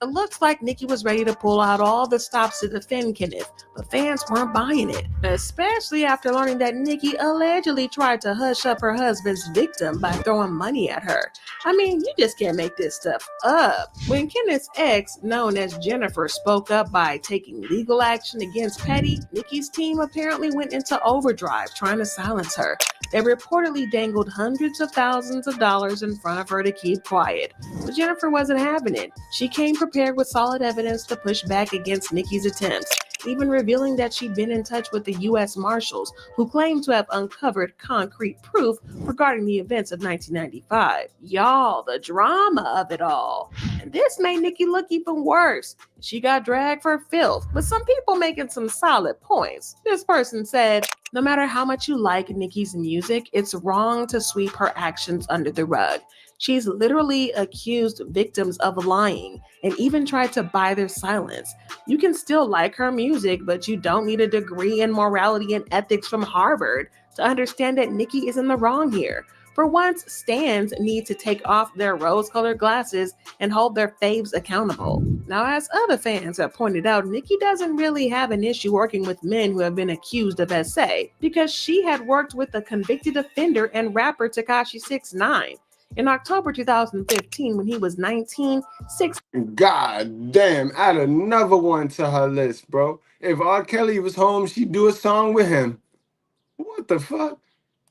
It looks like Nicki was ready to pull out all the stops to defend Kenneth, but fans weren't buying it, especially after learning that Nicki allegedly tried to hush up her husband's victim by throwing money at her. I mean, you just can't make this stuff up. When Kenneth's ex, known as Jennifer, spoke up by taking legal action against Petty, Nicki's team apparently went into overdrive trying to silence her. They reportedly dangled hundreds of thousands of dollars in front of her to keep quiet. But Jennifer wasn't having it. She came prepared with solid evidence to push back against Nicki's attempts, even revealing that she'd been in touch with the U.S. Marshals, who claimed to have uncovered concrete proof regarding the events of 1995. Y'all, the drama of it all. And this made Nicki look even worse. She got dragged for filth, with some people making some solid points. This person said, no matter how much you like Nicki's music, it's wrong to sweep her actions under the rug. She's literally accused victims of lying and even tried to buy their silence. You can still like her music, but you don't need a degree in morality and ethics from Harvard to understand that Nicki is in the wrong here. For once, stans need to take off their rose-colored glasses and hold their faves accountable. Now, as other fans have pointed out, Nicki doesn't really have an issue working with men who have been accused of SA, because she had worked with the convicted offender and rapper Tekashi 6ix9ine. In October 2015, when he was 19, God damn, add another one to her list, bro. If R. Kelly was home, she'd do a song with him. What the fuck?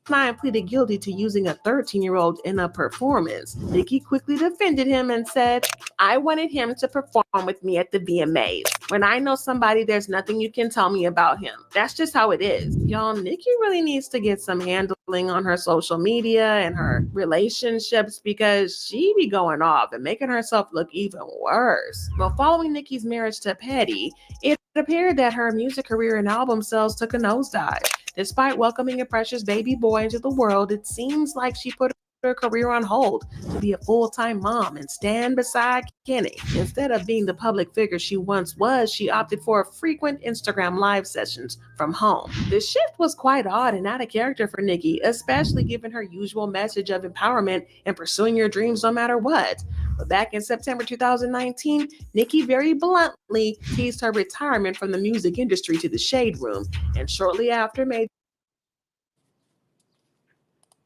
6ix9ine pleaded guilty to using a 13-year-old in a performance. Nicki quickly defended him and said, I wanted him to perform with me at the VMAs. When I know somebody, there's nothing you can tell me about him. That's just how it is. Y'all, Nicki really needs to get some handling on her social media and her relationships, because she be going off and making herself look even worse. Well, following Nicki's marriage to Petty, it appeared that her music career and album sales took a nosedive. Despite welcoming a precious baby boy into the world, it seems like she put her career on hold to be a full-time mom and stand beside Kenny. Instead of being the public figure she once was, she opted for frequent Instagram live sessions from home. This shift was quite odd and out of character for Nicki, especially given her usual message of empowerment and pursuing your dreams no matter what. But back in September 2019, Nicki very bluntly teased her retirement from the music industry to the Shade Room, and shortly after made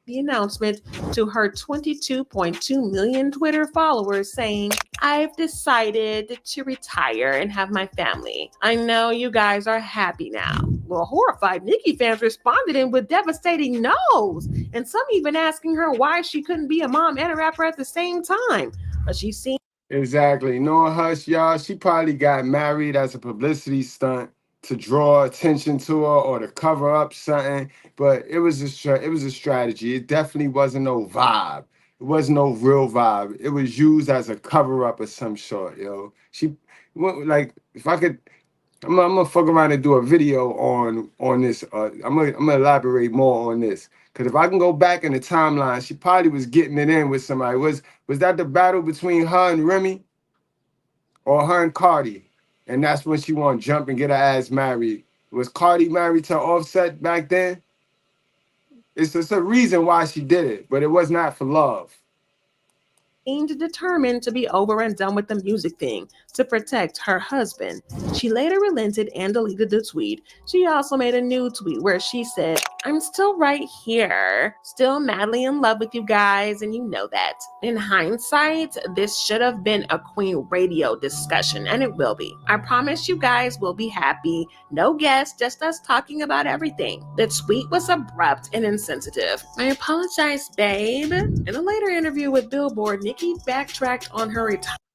the announcement to her 22.2 million Twitter followers, saying, I've decided to retire and have my family. I know you guys are happy now. Well, horrified Nicki fans responded in with devastating no's, and some even asking her why she couldn't be a mom and a rapper at the same time. But she seemed Exactly. Knowing Hush, y'all, she probably got married as a publicity stunt to draw attention to her or to cover up something. But it was a strategy. It definitely wasn't no vibe. It wasn't no real vibe. It was used as a cover up of some sort, yo. She, like, if I could, I'm gonna fuck around and do a video on this. I'm gonna elaborate more on this. Cause if I can go back in the timeline, she probably was getting it in with somebody. Was that the battle between her and Remy, or her and Cardi? And that's when she wanted to jump and get her ass married. Was Cardi married to Offset back then? It's just a reason why she did it, but it was not for love. Determined to be over and done with the music thing to protect her husband. She later relented and deleted the tweet. She also made a new tweet where she said, I'm still right here, still madly in love with you guys, and you know that. In hindsight, this should have been a Queen Radio discussion, and it will be. I promise you guys will be happy. No guests, just us talking about everything. The tweet was abrupt and insensitive. I apologize, babe. In a later interview with Billboard, Nicki backtracked on her retirement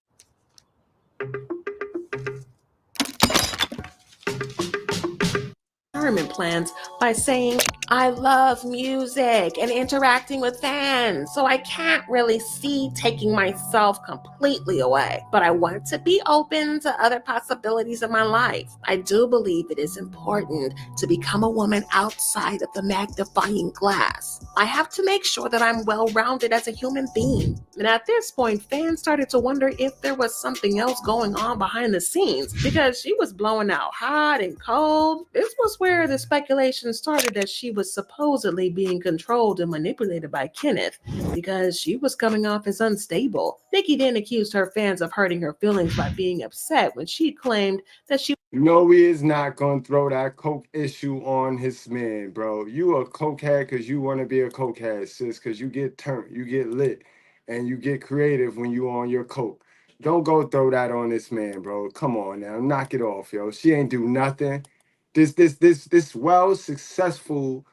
plans by saying, I love music and interacting with fans, so I can't really see taking myself completely away. But I want to be open to other possibilities in my life. I do believe it is important to become a woman outside of the magnifying glass. I have to make sure that I'm well-rounded as a human being. And at this point, fans started to wonder if there was something else going on behind the scenes, because she was blowing out hot and cold. This was where where the speculation started that she was supposedly being controlled and manipulated by Kenneth because she was coming off as unstable. Nicki then accused her fans of hurting her feelings by being upset when she claimed that she... No, he is not gonna throw that coke issue on his man, bro. You a cokehead because you want to be a cokehead, sis, because you get turned, you get lit, and you get creative when you on your coke. Don't go throw that on this man, bro. Come on now, knock it off, yo. She ain't do nothing. This well successful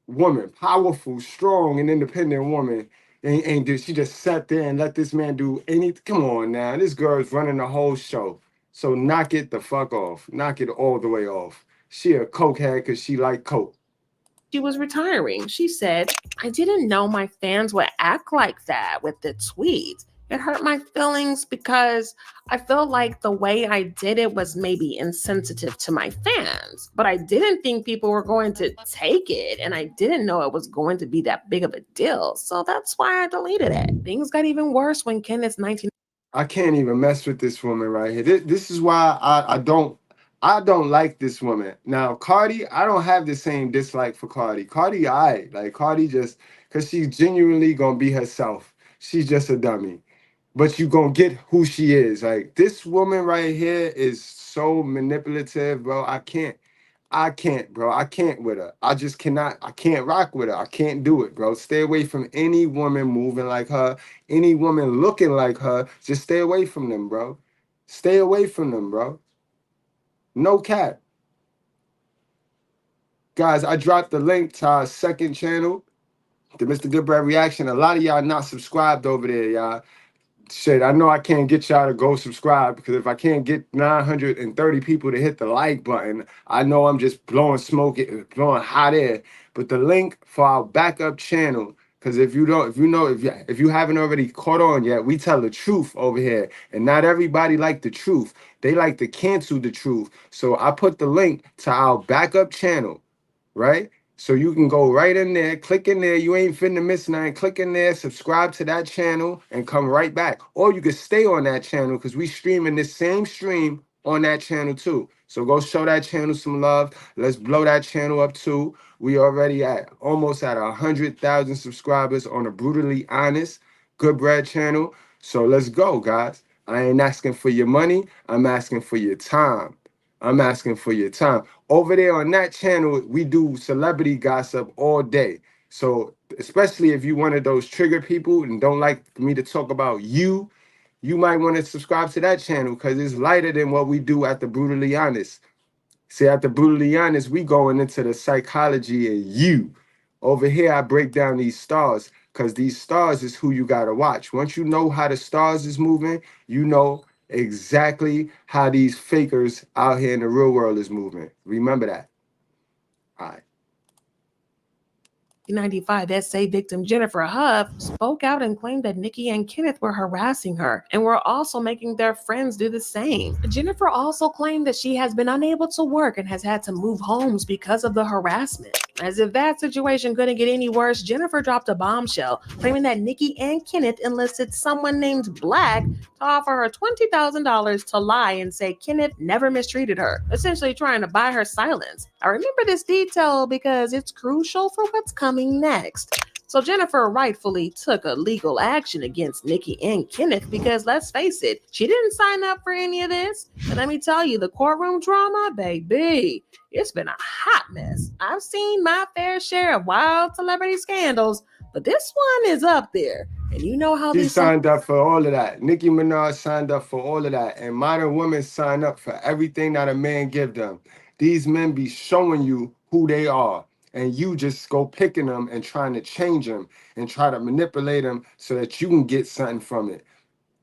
woman, powerful, strong, and independent woman, ain't do. She just sat there and let this man do anything. Come on now, this girl's running the whole show. So knock it the fuck off. Knock it all the way off. She a cokehead because she like coke. She was retiring. She said, "I didn't know my fans would act like that with the tweets. It hurt my feelings because I felt like the way I did it was maybe insensitive to my fans. But I didn't think people were going to take it, and I didn't know it was going to be that big of a deal. So that's why I deleted it." Things got even worse when Kenneth's 19... I can't even mess with this woman right here. This is why I don't like this woman. Now, Cardi, I don't have the same dislike for Cardi. Cardi, like Cardi just, because she's genuinely gonna be herself. She's just a dummy. But you gonna get who she is. Like, this woman right here is so manipulative, bro. I can't, bro. I can't with her. I just cannot. I can't rock with her. I can't do it, bro. Stay away from any woman moving like her, any woman looking like her. Just stay away from them, bro. Stay away from them, bro. No cap. Guys, I dropped the link to our second channel, the Mr. Goodbread Reaction. A lot of y'all not subscribed over there, y'all. Shit, I know I can't get y'all to go subscribe because if I can't get 930 people to hit the like button, I know I'm just blowing smoke, blowing hot air. But the link for our backup channel, because if you haven't already caught on yet, we tell the truth over here, and not everybody like the truth. They like to cancel the truth. So I put the link to our backup channel, right? So you can go right in there, click in there. You ain't finna miss nothing. Click in there, subscribe to that channel, and come right back. Or you can stay on that channel because we streaming this same stream on that channel too. So go show that channel some love. Let's blow that channel up too. We already almost at 100,000 subscribers on a Brutally Honest Goodbread channel. So let's go, guys. I ain't asking for your money. I'm asking for your time. I'm asking for your time. Over there on that channel, we do celebrity gossip all day. So especially if you one of those trigger people and don't like me to talk about you, you might want to subscribe to that channel because it's lighter than what we do at the Brutally Honest. See, at the Brutally Honest, we going into the psychology of you. Over here, I break down these stars because these stars is who you got to watch. Once you know how the stars is moving, you know exactly how these fakers out here in the real world is moving. Remember that. All right. 1995 essay victim Jennifer Huff spoke out and claimed that Nicki and Kenneth were harassing her and were also making their friends do the same. Jennifer also claimed that she has been unable to work and has had to move homes because of the harassment. As if that situation couldn't get any worse, Jennifer dropped a bombshell claiming that Nicki and Kenneth enlisted someone named Black to offer her $20,000 to lie and say Kenneth never mistreated her, essentially trying to buy her silence. I remember this detail because it's crucial for what's coming next. So Jennifer rightfully took a legal action against Nicki and Kenneth because let's face it, she didn't sign up for any of this. But let me tell you, the courtroom drama, baby, it's been a hot mess. I've seen my fair share of wild celebrity scandals, but this one is up there. And you know how she signed up for all of that. Nicki Minaj signed up for all of that. And modern women sign up for everything that a man give them. These men be showing you who they are. And you just go picking them and trying to change them and try to manipulate them so that you can get something from it.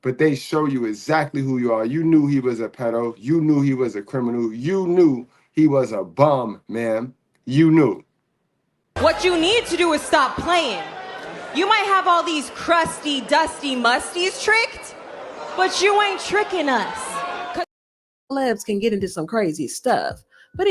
But they show you exactly who you are. You knew he was a pedo. You knew he was a criminal. You knew he was a bum, ma'am. You knew. What you need to do is stop playing. You might have all these crusty, dusty musties tricked, but you ain't tricking us. Celebs can get into some crazy stuff. But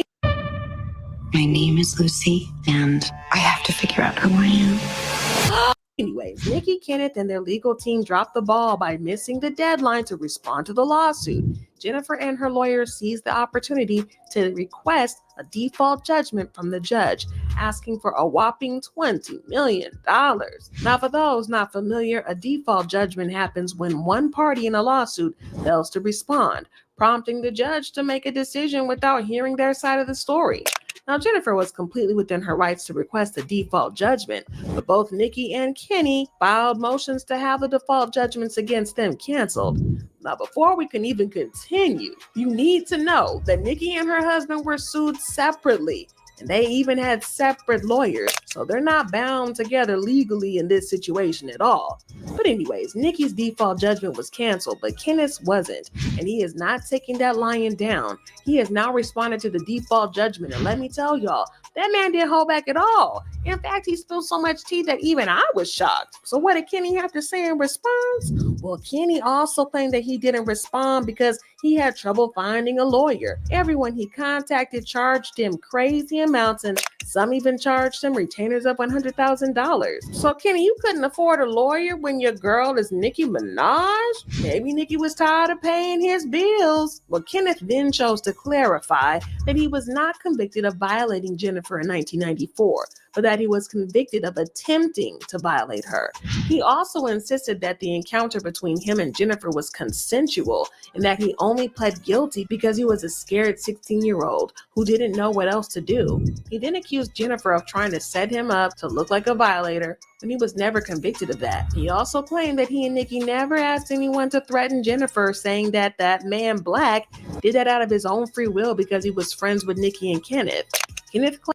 my name is Lucy, and I have to figure out who I am. Anyways, Nicki, Kenneth, and their legal team dropped the ball by missing the deadline to respond to the lawsuit. Jennifer and her lawyers seized the opportunity to request a default judgment from the judge, asking for a whopping $20 million. Now, for those not familiar, a default judgment happens when one party in a lawsuit fails to respond, prompting the judge to make a decision without hearing their side of the story. Now, Jennifer was completely within her rights to request a default judgment, but both Nicki and Kenny filed motions to have the default judgments against them canceled. Now, before we can even continue, you need to know that Nicki and her husband were sued separately, and they even had separate lawyers, so they're not bound together legally in this situation at all. But anyways, Nicki's default judgment was canceled, but Kenneth's wasn't, and he is not taking that lying down. He has now responded to the default judgment, and let me tell y'all, that man didn't hold back at all. In fact, he spilled so much tea that even I was shocked. So what did Kenny have to say in response? Well, Kenny also claimed that he didn't respond because he had trouble finding a lawyer. Everyone he contacted charged him crazy amounts, and some even charged him retainers of $100,000. So Kenny, you couldn't afford a lawyer when your girl is Nicki Minaj? Maybe Nicki was tired of paying his bills. Well, Kenneth then chose to clarify that he was not convicted of violating Jennifer in 1994, but that he was convicted of attempting to violate her. He also insisted that the encounter between him and Jennifer was consensual and that he only pled guilty because he was a scared 16-year-old who didn't know what else to do. He then accused Jennifer of trying to set him up to look like a violator, and he was never convicted of that. He also claimed that he and Nicki never asked anyone to threaten Jennifer, saying that that man Black did that out of his own free will because he was friends with Nicki and Kenneth. Kenneth claimed,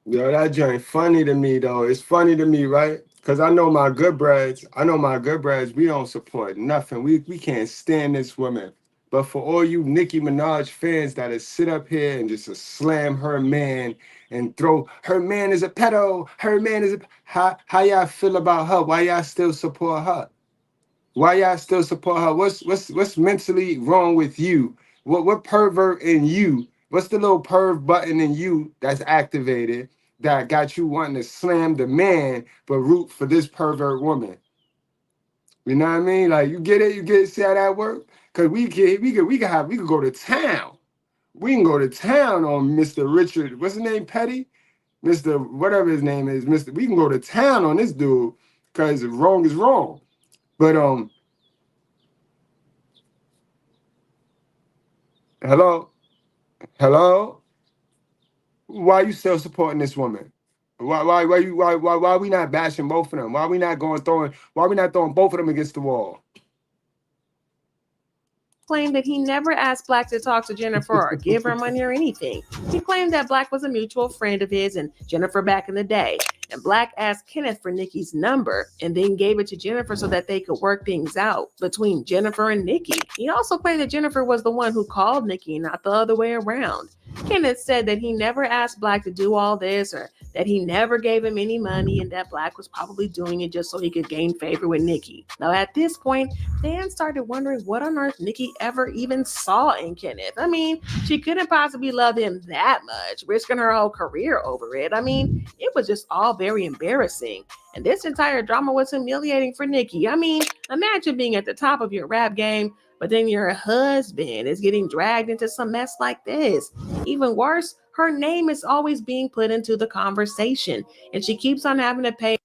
Yo, that joint funny to me though. It's funny to me, right? Because I know my Goodbreads, we don't support nothing. We can't stand this woman. But for all you Nicki Minaj fans that sit up here and just slam her man and throw her man is a pedo, her man is a how y'all feel about her? Why y'all still support her? Why y'all still support her? What's mentally wrong with you? What pervert in you? What's the little perv button in you that's activated that got you wanting to slam the man but root for this pervert woman? You know what I mean? Like you get it? You get it? See how that work? Cause we could go to town. We can go to town on Mr. Richard. What's his name? Petty? Mr. Whatever his name is. Mr. We can go to town on this dude because wrong is wrong. But hello. Why you still supporting this woman? Why we not bashing both of them? Why we not throwing both of them against the wall? claimed that he never asked Black to talk to Jennifer or give her money or anything. He claimed that Black was a mutual friend of his and Jennifer back in the day. And Black asked Kenneth for Nicki's number and then gave it to Jennifer so that they could work things out between Jennifer and Nicki. He also claimed that Jennifer was the one who called Nicki, not the other way around. Kenneth said that he never asked Black to do all this or that he never gave him any money and that Black was probably doing it just so he could gain favor with Nicki. Now at this point, fans started wondering what on earth Nicki ever even saw in Kenneth. I mean, she couldn't possibly love him that much, risking her whole career over it. I mean, it was just all very embarrassing. And this entire drama was humiliating for Nicki. I mean, imagine being at the top of your rap game, but then your husband is getting dragged into some mess like this. Even worse, her name is always being put into the conversation, and she keeps on having to pay.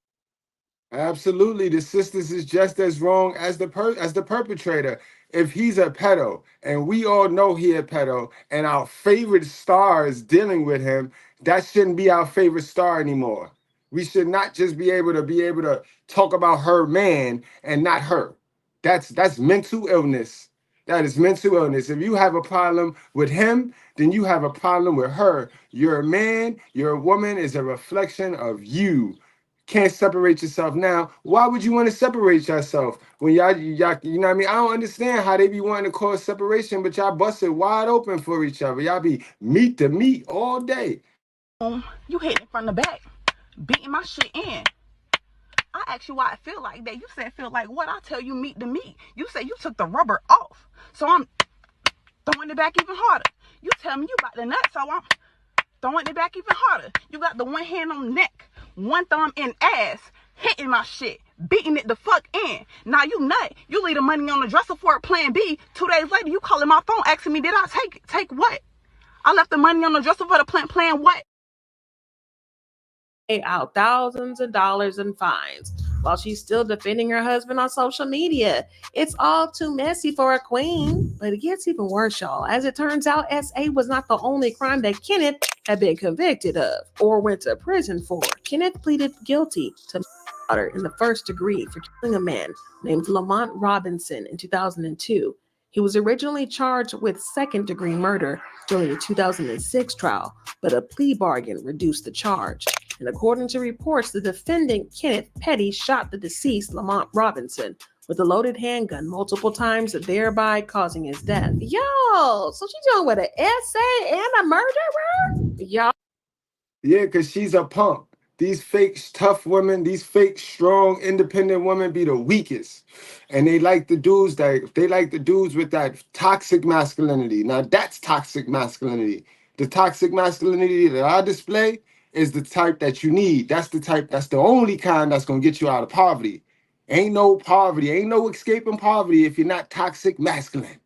Absolutely, the sisters is just as wrong as the perpetrator. If he's a pedo, and we all know he a pedo, and our favorite star is dealing with him, that shouldn't be our favorite star anymore. We should not just be able to talk about her man and not her. That's mental illness. That is mental illness. If you have a problem with him, then you have a problem with her. You're a man, you're a woman is a reflection of you. Can't separate yourself now. Why would you want to separate yourself when y'all, you know what I mean? I don't understand how they be wanting to cause separation, but y'all busted wide open for each other. Y'all be meat to meat all day. You hitting from the back, beating my shit in. I asked you why it feel like that. You said feel like what? I tell you meat to meat. You said you took the rubber off. So I'm throwing it back even harder. You tell me you got the nut, so I'm throwing it back even harder. You got the one hand on neck, one thumb in ass, hitting my shit, beating it the fuck in. Now you nut. You leave the money on the dresser for a plan B. 2 days later, you calling my phone asking me, did I take what? I left the money on the dresser for the plan what? Out thousands of dollars in fines while she's still defending her husband on social media. It's all too messy for a queen. But it gets even worse, y'all. As it turns out, SA was not the only crime that Kenneth had been convicted of or went to prison for. Kenneth pleaded guilty to murder in the first degree for killing a man named Lamont Robinson in 2002. He was originally charged with second-degree murder during the 2006 trial, but a plea bargain reduced the charge. And according to reports, the defendant, Kenneth Petty, shot the deceased Lamont Robinson with a loaded handgun multiple times, thereby causing his death. Yo, so she's dealing with an SA and a murderer? Y'all. Yeah, because she's a punk. These fake tough women, these fake strong, independent women be the weakest. And they like the dudes with that toxic masculinity. Now that's toxic masculinity. The toxic masculinity that I display is the type that you need. That's the only kind that's gonna get you out of poverty. Ain't no poverty, ain't no escaping poverty if you're not toxic masculine.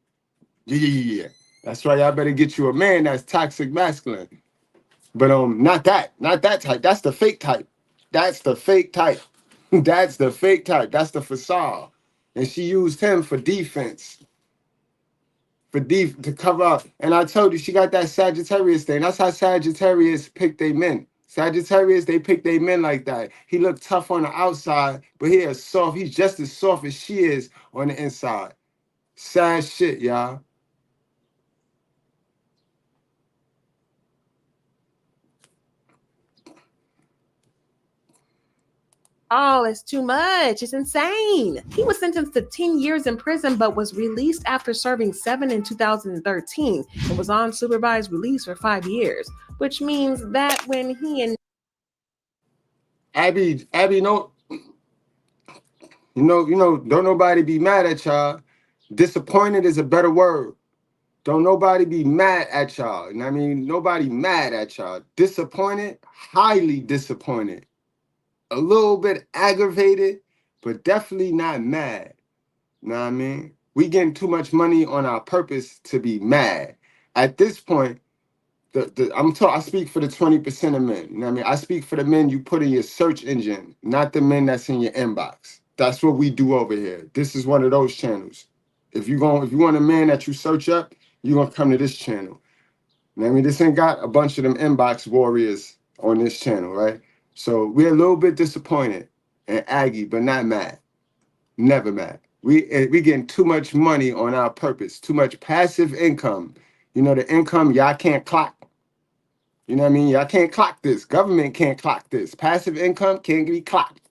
Yeah. That's why y'all better get you a man that's toxic masculine. But not that type. That's the fake type. That's the fake type. That's the fake type. That's the facade. And she used him for defense. To cover up. And I told you, she got that Sagittarius thing. That's how Sagittarius pick their men. Sagittarius, they pick their men like that. He looked tough on the outside, but he's just as soft as she is on the inside. Sad shit, y'all. Oh, it's too much. It's insane. He was sentenced to 10 years in prison, but was released after serving 7 in 2013 and was on supervised release for 5 years, which means that when he and Abby, no, don't nobody be mad at y'all. Disappointed is a better word. Don't nobody be mad at y'all. And I mean, nobody mad at y'all. Disappointed, highly disappointed. A little bit aggravated, but definitely not mad. You know what I mean? We getting too much money on our purpose to be mad. At this point, I speak for the 20% of men. You know what I mean? I speak for the men you put in your search engine, not the men that's in your inbox. That's what we do over here. This is one of those channels. If you want a man that you search up, you're gonna come to this channel. You know what I mean? This ain't got a bunch of them inbox warriors on this channel, right? So we're a little bit disappointed and aggy, but not mad. Never mad. We getting too much money on our purpose, too much passive income. You know, the income y'all can't clock. You know what I mean? Y'all can't clock this. Government can't clock this. Passive income can't be clocked.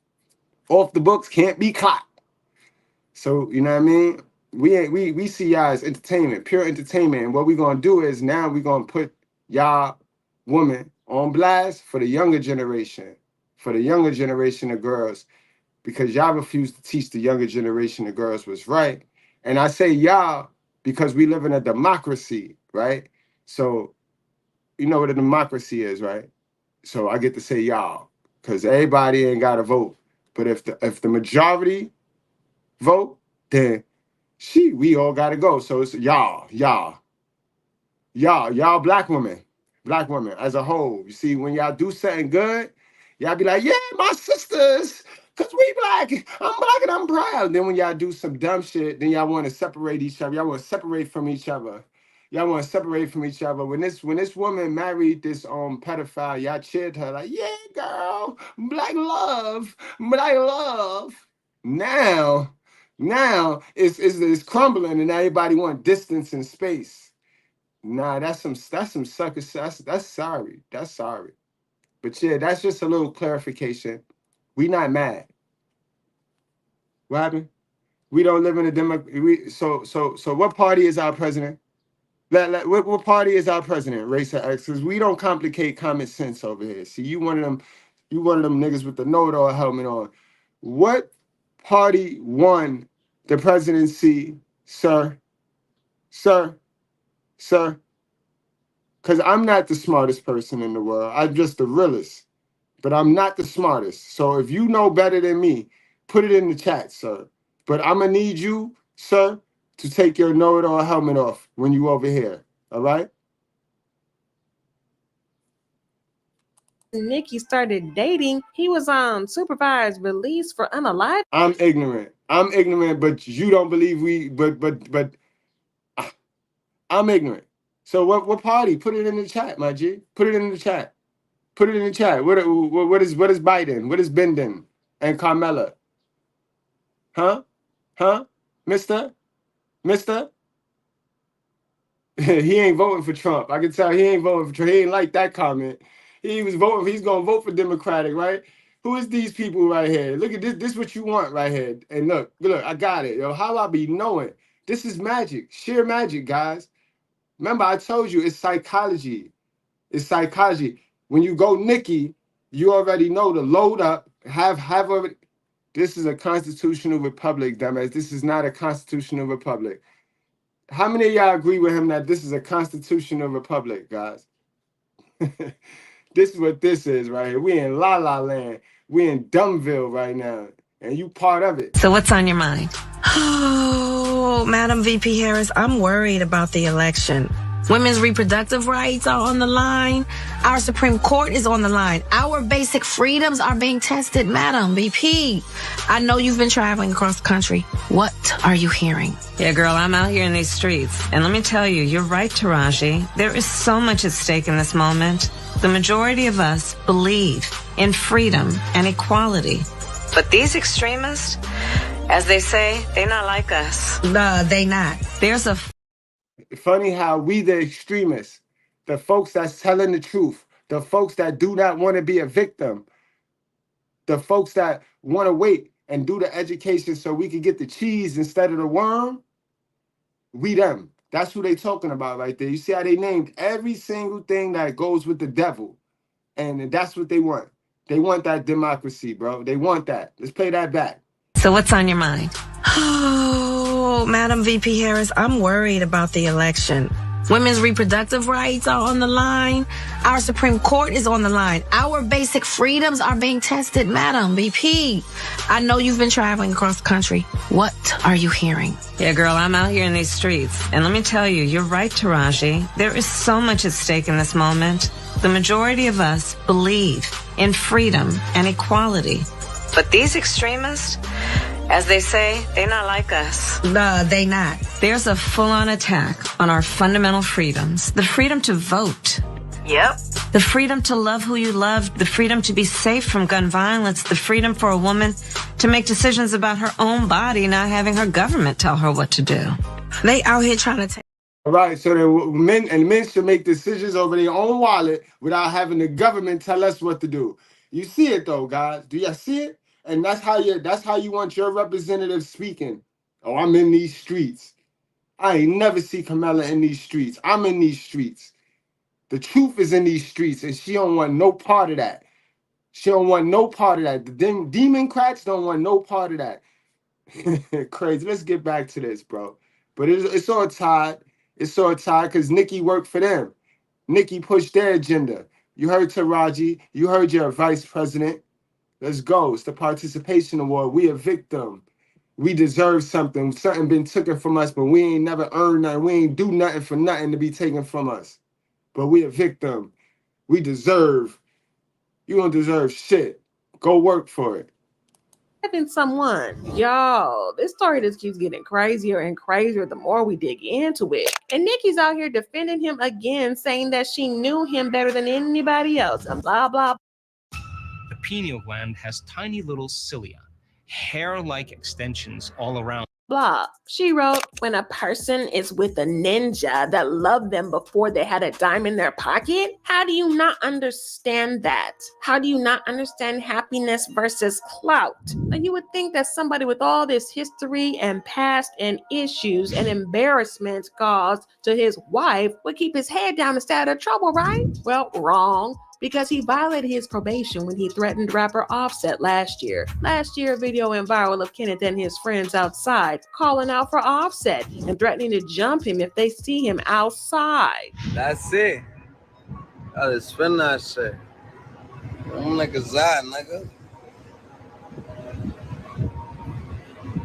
Off the books can't be clocked. So, you know what I mean? We see y'all as entertainment, pure entertainment. And what we're gonna do is now we're gonna put y'all women on blast for the younger generation of girls, because y'all refuse to teach the younger generation of girls what's right. And I say y'all because we live in a democracy, right? So you know what a democracy is, right? So I get to say y'all, because everybody ain't got to vote. But if the majority vote, then we all got to go. So it's y'all black women as a whole. You see, when y'all do something good, y'all be like, yeah, my sisters, because we black. I'm black and I'm proud. Then when y'all do some dumb shit, then y'all want to separate each other. Y'all want to separate from each other. When this woman married this pedophile, y'all cheered her like, yeah, girl, black love. Now it's crumbling and everybody want distance and space. Nah, that's some sucker. That's sorry. But yeah, that's just a little clarification. We not mad. What happened? We don't live in a democracy. So what party is our president? What party is our president? Race or X? Because we don't complicate common sense over here. See, you one of them niggas with the know-it-all helmet on. What party won the presidency, sir? Because I'm not the smartest person in the world. I'm just the realest. but I'm not the smartest. So if you know better than me, put it in the chat, sir. But I'm gonna need you, sir, to take your know-it-all helmet off when you over here. All right? Nicki started dating, he was on supervised release for unalive. I'm ignorant, but you don't believe but I'm ignorant. So what party? Put it in the chat, my G. Put it in the chat. Put it in the chat. What is Biden? What is Benden and Carmella? Huh? Mister? He ain't voting for Trump. I can tell he ain't voting for Trump. He ain't like that comment. He was voting. He's gonna vote for Democratic, right? Who is these people right here? Look at this. This is what you want right here. And look, I got it. Yo, how I be knowing? This is magic, sheer magic, guys. Remember, I told you it's psychology. It's psychology. When you go Nicki, you already know to load up. Have already. This is a constitutional republic, dumbass. This is not a constitutional republic. How many of y'all agree with him that this is a constitutional republic, guys? This is what this is right here. We in La La Land. We in Dumbville right now. And you part of it. So what's on your mind? Oh, Madam VP Harris, I'm worried about the election. Women's reproductive rights are on the line. Our Supreme Court is on the line. Our basic freedoms are being tested, Madam VP. I know you've been traveling across the country. What are you hearing? Yeah, girl, I'm out here in these streets. And let me tell you, you're right, Taraji. There is so much at stake in this moment. The majority of us believe in freedom and equality. But these extremists, as they say, they're not like us. They not. There's a... Funny how we the extremists, the folks that's telling the truth, the folks that do not want to be a victim, the folks that want to wait and do the education so we can get the cheese instead of the worm, we them. That's who they talking about right there. You see how they named every single thing that goes with the devil, and that's what they want. They want that democracy, bro. They want that. Let's play that back. So what's on your mind? Oh, Madam VP Harris, I'm worried about the election. Women's reproductive rights are on the line. Our Supreme Court is on the line. Our basic freedoms are being tested, Madam VP. I know you've been traveling across the country. What are you hearing? Yeah, girl, I'm out here in these streets. And let me tell you, you're right, Taraji. There is so much at stake in this moment. The majority of us believe in freedom and equality. But these extremists, as they say, they're not like us. They not. There's a full-on attack on our fundamental freedoms. The freedom to vote. Yep. The freedom to love who you love. The freedom to be safe from gun violence. The freedom for a woman to make decisions about her own body, not having her government tell her what to do. They out here trying to take... All right, so the men should make decisions over their own wallet without having the government tell us what to do. You see it though, guys. Do you see it? And that's how you want your representative speaking. Oh, I'm in these streets. I ain't never see Kamala in these streets. I'm in these streets. The truth is in these streets, and she don't want no part of that. She don't want no part of that. The Democrats don't want no part of that. Crazy. Let's get back to this, bro. But it's all tied. It's all tied because Nicki worked for them. Nicki pushed their agenda. You heard Taraji. You heard your vice president. Let's go. It's the participation award. We a victim. We deserve something. Something been taken from us, but we ain't never earned nothing. We ain't do nothing for nothing to be taken from us. But we a victim. We deserve. You don't deserve shit. Go work for it. Having someone. Yo, this story just keeps getting crazier and crazier the more we dig into it. And Nicki's out here defending him again, saying that she knew him better than anybody else and blah, blah. The pineal gland has tiny little cilia, hair-like extensions all around. Blah. She wrote, when a person is with a ninja that loved them before they had a dime in their pocket, how do you not understand that? How do you not understand happiness versus clout? Now you would think that somebody with all this history and past and issues and embarrassment caused to his wife would keep his head down and stay out of trouble, right? Well, wrong. Because he violated his probation when he threatened rapper Offset last year. Last year, a video went viral of Kenneth and his friends outside calling out for Offset and threatening to jump him if they see him outside. That's it. I just spend that shit. Them niggas out, nigga.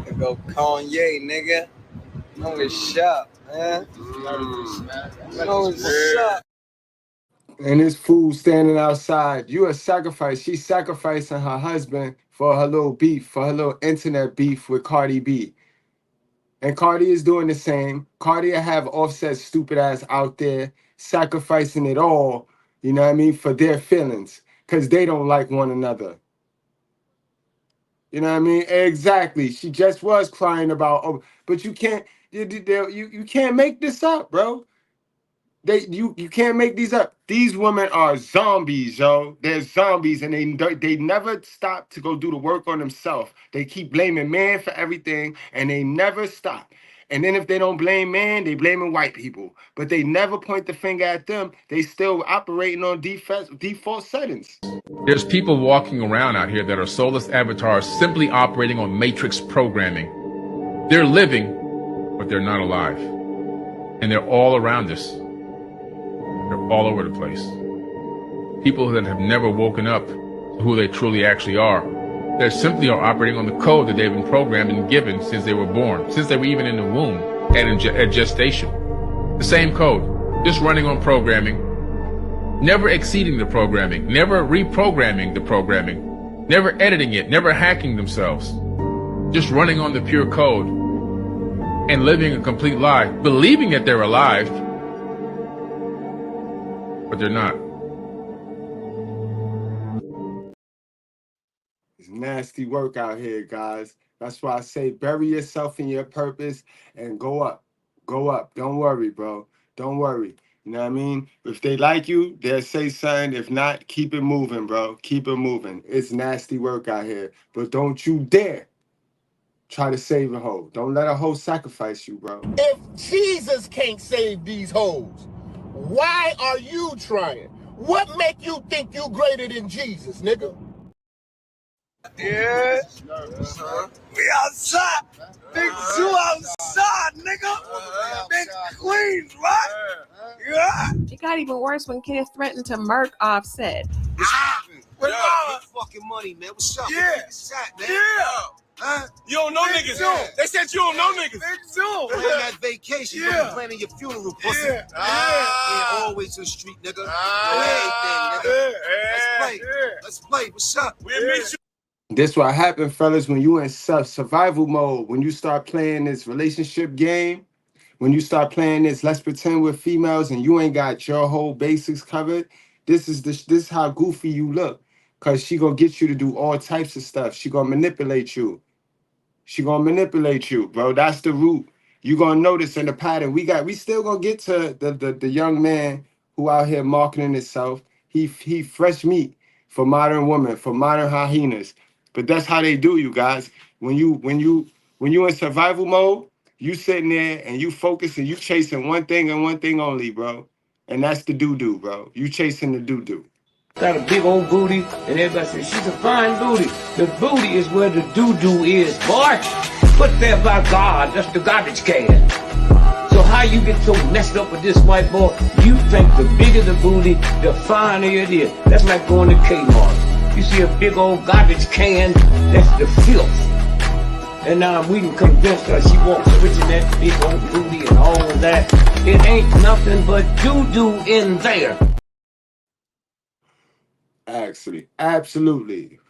They go Kanye, nigga. No, it's shot, man. No, it's shot. And this fool standing outside. You a sacrifice. She's sacrificing her husband for her little beef, for her little internet beef with Cardi B. And Cardi is doing the same. Cardi have Offset stupid ass out there sacrificing it all, you know what I mean, for their feelings. Because they don't like one another. You know what I mean? Exactly. She just was crying about, oh, but you can't make this up, bro. You can't make these up. These women are zombies, yo. They're zombies, and they never stop to go do the work on themselves. They keep blaming man for everything, and they never stop. And then if they don't blame man, they blaming white people. But they never point the finger at them. They still operating on default settings. There's people walking around out here that are soulless avatars simply operating on matrix programming. They're living, but they're not alive. And they're all around us. They're all over the place. People that have never woken up to who they truly actually are. They simply are operating on the code that they've been programmed and given since they were born, since they were even in the womb and at gestation. The same code, just running on programming, never exceeding the programming, never reprogramming the programming, never editing it, never hacking themselves, just running on the pure code and living a complete lie, believing that they're alive, but they're not. It's nasty work out here, guys. That's why I say bury yourself in your purpose and go up. Go up. Don't worry, bro. Don't worry. You know what I mean? If they like you, they'll say something. If not, keep it moving, bro. Keep it moving. It's nasty work out here. But don't you dare try to save a hoe. Don't let a hoe sacrifice you, bro. If Jesus can't save these hoes, why are you trying? What make you think you greater than Jesus, nigga? Yeah. We outside. Big Zoo outside, nigga. Big Queens, right? Yeah. It got even worse when Kenneth threatened to murk Offset. What about fucking money, man? What's up? Yeah. Man? Yeah. Huh? You don't know niggas. They said you don't know niggas. Big Zoo. Plan that vacation. Yeah. You're planning your funeral, pussy. Yeah. Yeah. Always to the street, nigga. Everything, nigga. Let's play. Let's play. What's up? We'll meet you. This what happened, fellas, when you in survival mode, when you start playing this relationship game, when you start playing this let's pretend we're females and you ain't got your whole basics covered, this is how goofy you look. Cause she gonna get you to do all types of stuff. She gonna manipulate you. She gonna manipulate you, bro. That's the root. You gonna notice in the pattern. We still gonna get to the young man who out here marketing himself. He fresh meat for modern women, for modern hyenas. But that's how they do, you guys. When you in survival mode, you sitting there and you focus and you chasing one thing and one thing only, bro. And that's the doo-doo, bro. You chasing the doo-doo. Got a big old booty, and everybody says she's a fine booty. The booty is where the doo-doo is, boy. Put there by God, that's the garbage can. So how you get so messed up with this white boy? You think the bigger the booty, the finer it is. That's like going to Kmart. You see a big old garbage can, that's the filth. And now we can convince her she wants switching that big old booty and all of that. It ain't nothing but doo-doo in there. Actually, absolutely.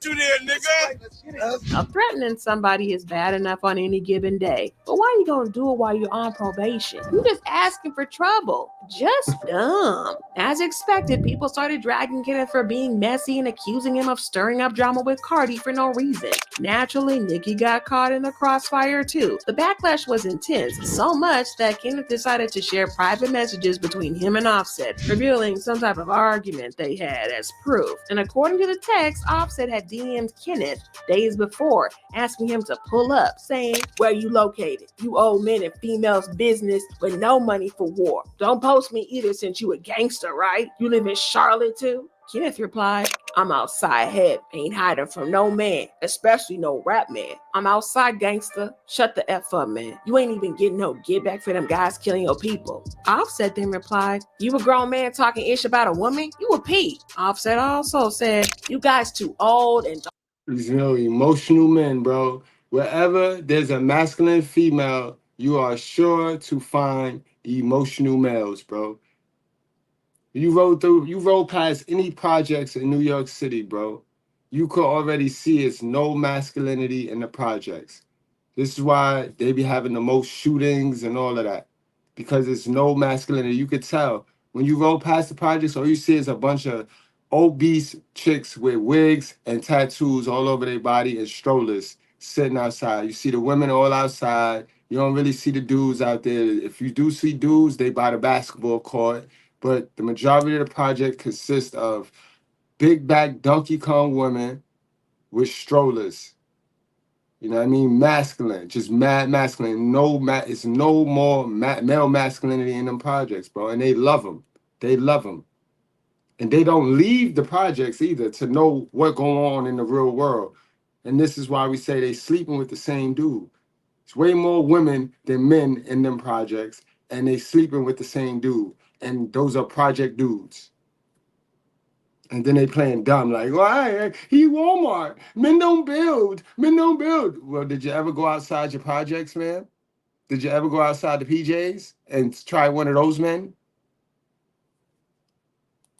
You there, nigga? Now, threatening somebody is bad enough on any given day, but why you gonna do it while you're on probation? You just asking for trouble. Just dumb. As expected, people started dragging Kenneth for being messy and accusing him of stirring up drama with Cardi for no reason. Naturally, Nicki got caught in the crossfire too. The backlash was intense, so much that Kenneth decided to share private messages between him and Offset, revealing some type of argument they had as proof. And according to the text, Offset had DM'd Kenneth days before, asking him to pull up, saying, "Where you located? You old men and females business with no money for war. Don't post me either since you a gangster, right? You live in Charlotte too?" Kenneth replied, I'm outside head, ain't hiding from no man, especially no rap man. I'm outside, gangster. Shut the F up, man. You ain't even getting no get back for them guys killing your people. Offset then replied, you a grown man talking ish about a woman? You a P. Offset also said, you guys too old and These emotional men, bro. Wherever there's a masculine female, you are sure to find emotional males, bro. You roll past any projects in New York City, bro. You could already see it's no masculinity in the projects. This is why they be having the most shootings and all of that. Because it's no masculinity. You could tell. When you roll past the projects, all you see is a bunch of obese chicks with wigs and tattoos all over their body and strollers sitting outside. You see the women all outside. You don't really see the dudes out there. If you do see dudes, they by the basketball court. But the majority of the project consists of big back Donkey Kong women with strollers. You know what I mean? Masculine, just mad masculine. It's no more male masculinity in them projects, bro. And they love them. They love them. And they don't leave the projects either to know what going on in the real world. And this is why we say they sleeping with the same dude. It's way more women than men in them projects, and they sleeping with the same dude. And those are project dudes. And then they playing dumb, like, why? He Walmart. Men don't build. Men don't build. Well, did you ever go outside your projects, man? Did you ever go outside the PJs and try one of those men?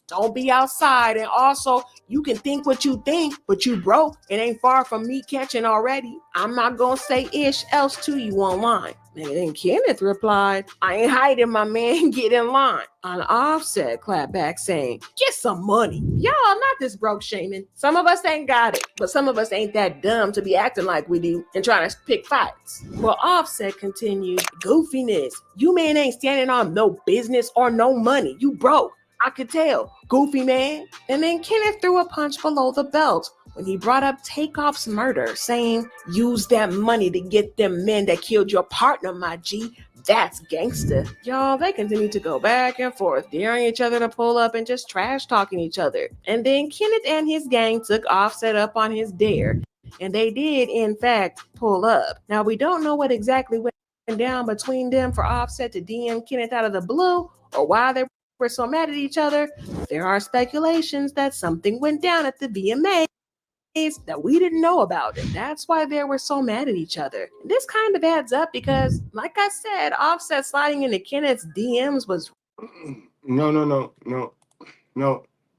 don't be outside. And also, you can think what you think, but you broke. It ain't far from me catching already. I'm not gonna say ish else to you online. And then Kenneth replied, I ain't hiding, my man, get in line. On Offset clapped back saying, get some money. Y'all, not this broke shaming. Some of us ain't got it, but some of us ain't that dumb to be acting like we do and trying to pick fights. Well, Offset continued, goofiness. You man ain't standing on no business or no money. You broke. I could tell. Goofy man. And then Kenneth threw a punch below the belt when he brought up Takeoff's murder, saying, use that money to get them men that killed your partner, my G. That's gangster. Y'all, they continue to go back and forth, daring each other to pull up and just trash talking each other. And then Kenneth and his gang took Offset up on his dare. And they did, in fact, pull up. Now, we don't know what exactly went down between them for Offset to DM Kenneth out of the blue or why they were so mad at each other. There are speculations that something went down at the VMAs that we didn't know about, and that's why they were so mad at each other. And this kind of adds up because, like I said, Offset sliding into Kenneth's DMs was No.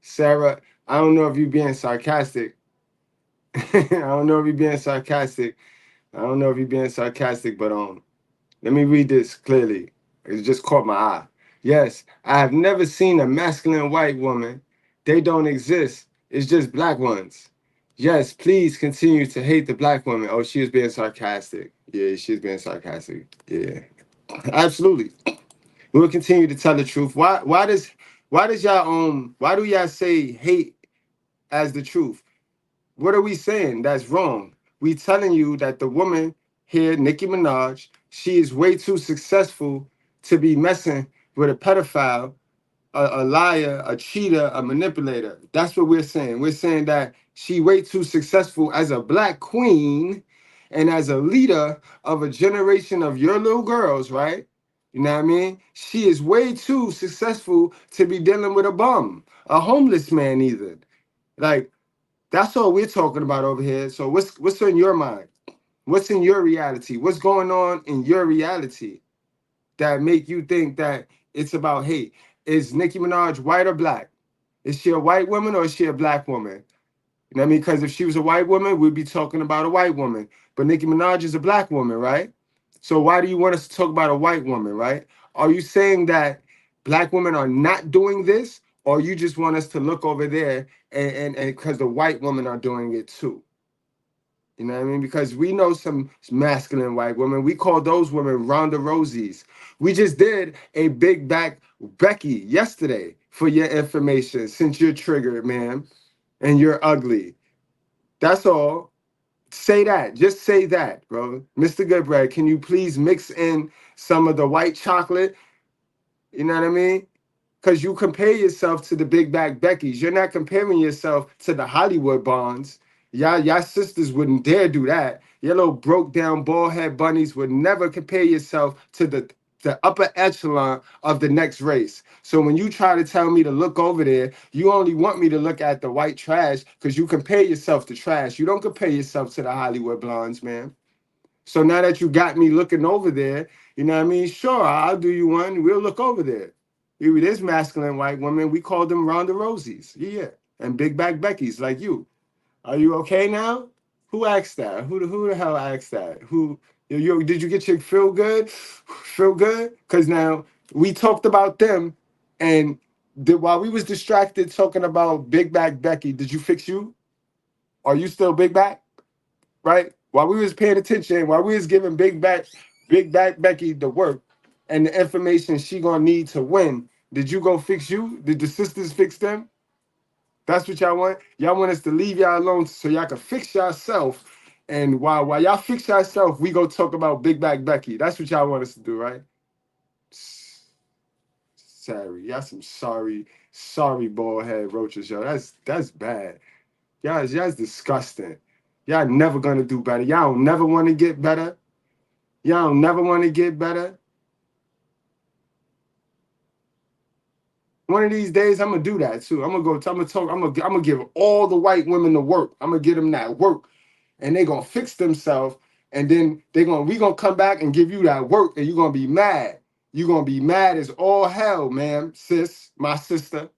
Sarah, I don't know if you're being sarcastic. I don't know if you're being sarcastic. But let me read this clearly. It just caught my eye. Yes, I have never seen a masculine white woman. They don't exist. It's just black ones. Yes, please continue to hate the black woman. Oh, she was being sarcastic. Yeah, she's being sarcastic. Yeah, absolutely. We'll continue to tell the truth. Why do y'all say hate as the truth? What are we saying that's wrong? We telling you that the woman here, Nicki Minaj, she is way too successful to be messing with a pedophile, a liar, a cheater, a manipulator. That's what we're saying. We're saying that she way too successful as a black queen and as a leader of a generation of your little girls, right? You know what I mean? She is way too successful to be dealing with a bum, a homeless man either. Like, that's all we're talking about over here. So what's in your mind? What's in your reality? What's going on in your reality that make you think that it's about hate? Is Nicki Minaj white or black? Is she a white woman or is she a black woman? You know what I mean? Because if she was a white woman, we'd be talking about a white woman. But Nicki Minaj is a black woman, right? So why do you want us to talk about a white woman, right? Are you saying that black women are not doing this? Or you just want us to look over there and because the white women are doing it too? You know what I mean? Because we know some masculine white women. We call those women Ronda Rosies. We just did a big back Becky yesterday for your information, since you're triggered, man, and you're ugly. That's all. Say that. Just say that, bro. Mr.Goodbread, can you please mix in some of the white chocolate? You know what I mean? Because you compare yourself to the big back Beckys. You're not comparing yourself to the Hollywood Bonds. Y'all sisters wouldn't dare do that. Your little broke down bald head bunnies would never compare yourself to the upper echelon of the next race. So when you try to tell me to look over there, you only want me to look at the white trash because you compare yourself to trash. You don't compare yourself to the Hollywood Blondes, man. So now that you got me looking over there, you know what I mean? Sure, I'll do you one. We'll look over there. There's masculine white women. We call them Ronda Rosies. Yeah. And big back Beckys like you. Are you okay now? Who asked that? Who the hell asked that? Did you get your feel good? Feel good? Because now we talked about them, and while we was distracted talking about big back Becky, did you fix you? Are you still big back? Right? While we was paying attention, while we was giving big back Becky the work and the information she gonna need to win, did you go fix you? Did the sisters fix them? That's what y'all want? Y'all want us to leave y'all alone so y'all can fix yourself. And while y'all fix yourself, we go talk about big back Becky. That's what y'all want us to do, right? Sorry. Y'all some sorry bald head roaches, yo. That's bad. Y'all's disgusting. Y'all never gonna do better. Y'all don't never want to get better. Y'all don't never want to get better. One of these days, I'm gonna do that too. I'm gonna give all the white women the work. I'm gonna give them that work, and they gonna fix themselves. And then we gonna come back and give you that work, and you're gonna be mad. You're gonna be mad as all hell, man, sis, my sister.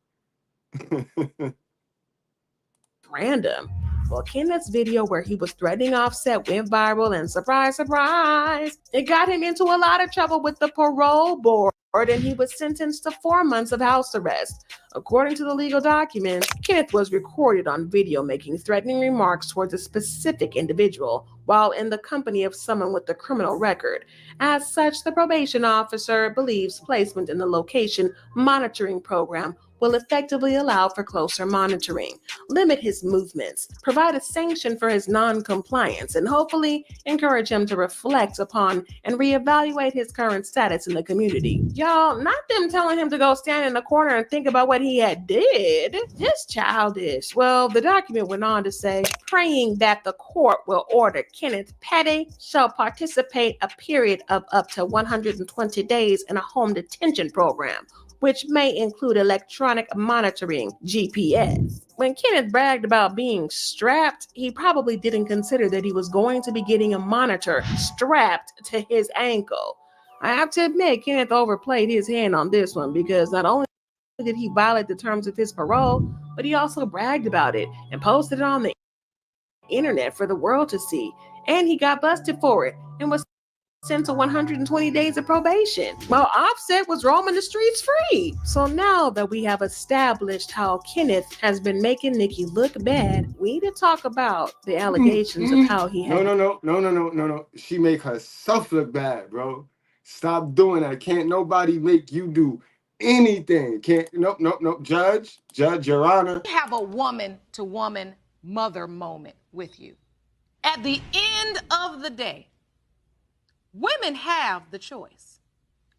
Random. Well, Kenneth's video where he was threatening Offset went viral, and surprise, surprise, it got him into a lot of trouble with the parole board, and he was sentenced to 4 months of house arrest. According to the legal documents, Kenneth was recorded on video making threatening remarks towards a specific individual while in the company of someone with a criminal record. As such, the probation officer believes placement in the location monitoring program will effectively allow for closer monitoring, limit his movements, provide a sanction for his non-compliance, and hopefully encourage him to reflect upon and reevaluate his current status in the community. Y'all, not them telling him to go stand in the corner and think about what he had did. Just childish. Well, the document went on to say, praying that the court will order Kenneth Petty shall participate a period of up to 120 days in a home detention program, which may include electronic monitoring, GPS. When Kenneth bragged about being strapped, he probably didn't consider that he was going to be getting a monitor strapped to his ankle. I have to admit, Kenneth overplayed his hand on this one, because not only did he violate the terms of his parole, but he also bragged about it and posted it on the internet for the world to see. And he got busted for it and was sent to 120 days of probation, while Offset was roaming the streets free. So now that we have established how Kenneth has been making Nicki look bad, we need to talk about the allegations of how he had... No. She make herself look bad, bro. Stop doing that. Can't nobody make you do anything. Nope. Judge, Your Honor. Have a woman-to-woman mother moment with you. At the end of the day, women have the choice.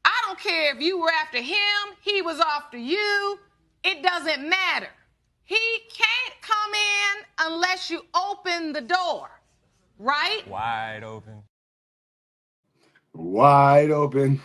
I don't care if you were after him, he was after you. It doesn't matter. He can't come in unless you open the door, right? Wide open. Wide open.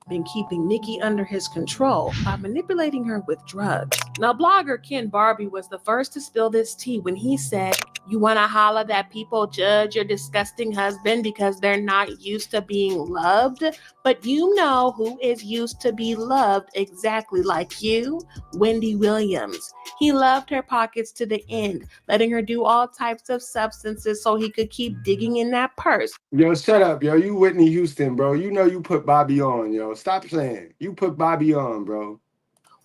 Been keeping Nicki under his control by manipulating her with drugs. Now, blogger Ken Barbie was the first to spill this tea when he said, "You want to holler that people judge your disgusting husband because they're not used to being loved? But you know who is used to be loved exactly like you? Wendy Williams. He loved her pockets to the end, letting her do all types of substances so he could keep digging in that purse." Yo, shut up, yo. You Whitney Houston, bro. You know you put Bobby on, yo. Stop playing. You put Bobby on, bro.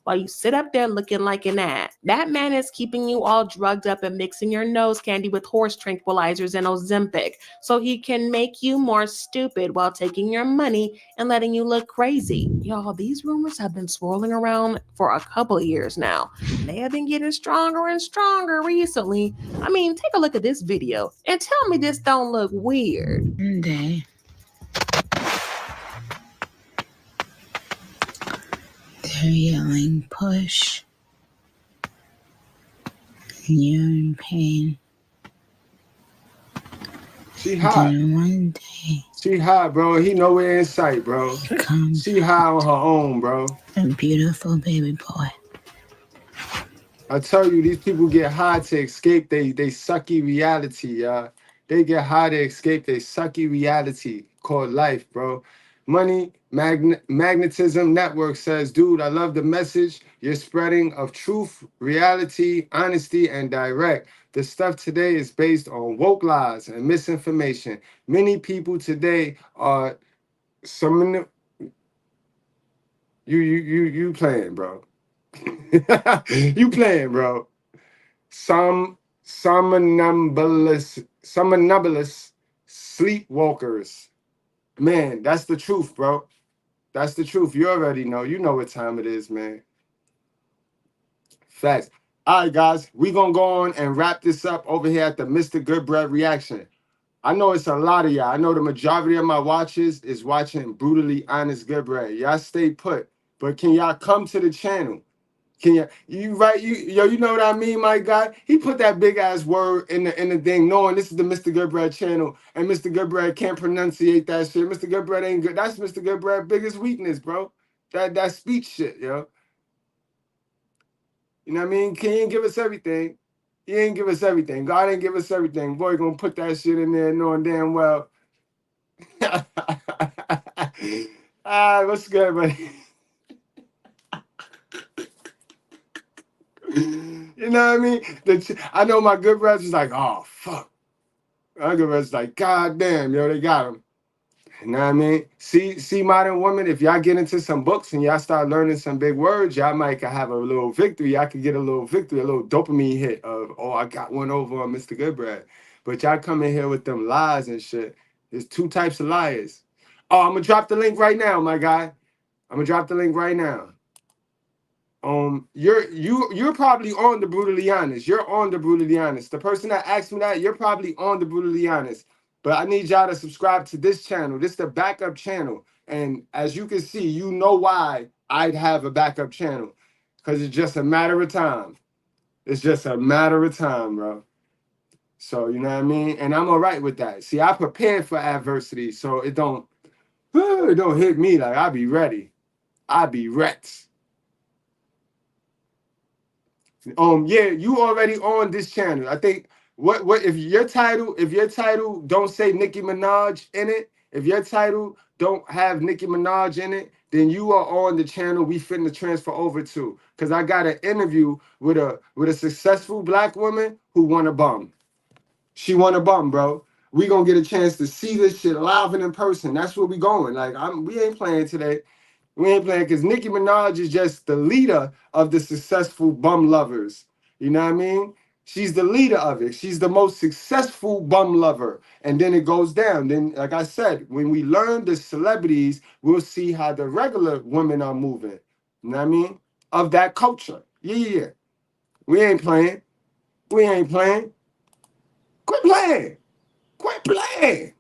While you sit up there looking like an ass. That man is keeping you all drugged up and mixing your nose candy with horse tranquilizers and Ozempic so he can make you more stupid while taking your money and letting you look crazy. Y'all, these rumors have been swirling around for a couple of years now. They have been getting stronger and stronger recently. I mean, take a look at this video and tell me this don't look weird. yelling, push. You're in pain. She hot. Then one day, She hot, bro. He nowhere in sight, bro. She high on her own, bro. a beautiful baby boy. I tell you, these people get high to escape they sucky reality, y'all. They get high to escape they sucky reality called life, bro. Money, Magnetism Network says, dude, I love the message you're spreading of truth, reality, honesty, and direct. The stuff today is based on woke lies and misinformation. Many people today are some you playing, bro. You playing, bro. Somnambulous sleepwalkers. Man, that's the truth, bro. That's the truth. You already know. You know what time it is, man. Facts. All right, guys, we gonna go on and wrap this up over here at the Mr.Goodbread reaction. I know it's a lot of y'all. I know the majority of my watchers is watching Brutally Honest Goodbread. Y'all stay put, but can y'all come to the channel? Can you right? You know what I mean, my guy? He put that big ass word in the thing, knowing this is the Mr. Goodbread channel, and Mr. Goodbread can't pronunciate that shit. Mr. Goodbread ain't good. That's Mr. Goodbread's biggest weakness, bro. That speech shit, yo. You know what I mean? He ain't give us everything. He ain't give us everything. God ain't give us everything. Boy, gonna put that shit in there knowing damn well. What's good, buddy? You know what I mean? I know my good brothers is like, oh, fuck. My good brothers like, God damn, yo, they got him. You know what I mean? See, modern women, if y'all get into some books and y'all start learning some big words, y'all might have a little victory. Y'all could get a little victory, a little dopamine hit of, oh, I got one over on Mr. Goodbread. But y'all come in here with them lies and shit. There's two types of liars. Oh, I'm going to drop the link right now, my guy. I'm going to drop the link right now. You're probably on the Brutally Honest. You're on the Brutally Honest. The person that asked me that, you're probably on the Brutally Honest. But I need y'all to subscribe to this channel. This is the backup channel. And as you can see, you know why I'd have a backup channel. Because it's just a matter of time. It's just a matter of time, bro. So, you know what I mean? And I'm all right with that. See, I prepared for adversity, so it don't hit me. Like, I be ready. I be wrecked. Yeah, you already on this channel. I think what if your title don't say Nicki Minaj in it, if your title don't have Nicki Minaj in it, then you are on the channel we finna transfer over to. Cause I got an interview with a successful black woman who won a bum. She won a bum, bro. We gonna get a chance to see this shit live and in person. That's where we going. Like we ain't playing today. We ain't playing because Nicki Minaj is just the leader of the successful bum lovers. You know what I mean? She's the leader of it. She's the most successful bum lover. And then it goes down. Then, like I said, when we learn the celebrities, we'll see how the regular women are moving. You know what I mean? Of that culture. Yeah. We ain't playing. We ain't playing. Quit playing. Quit playing.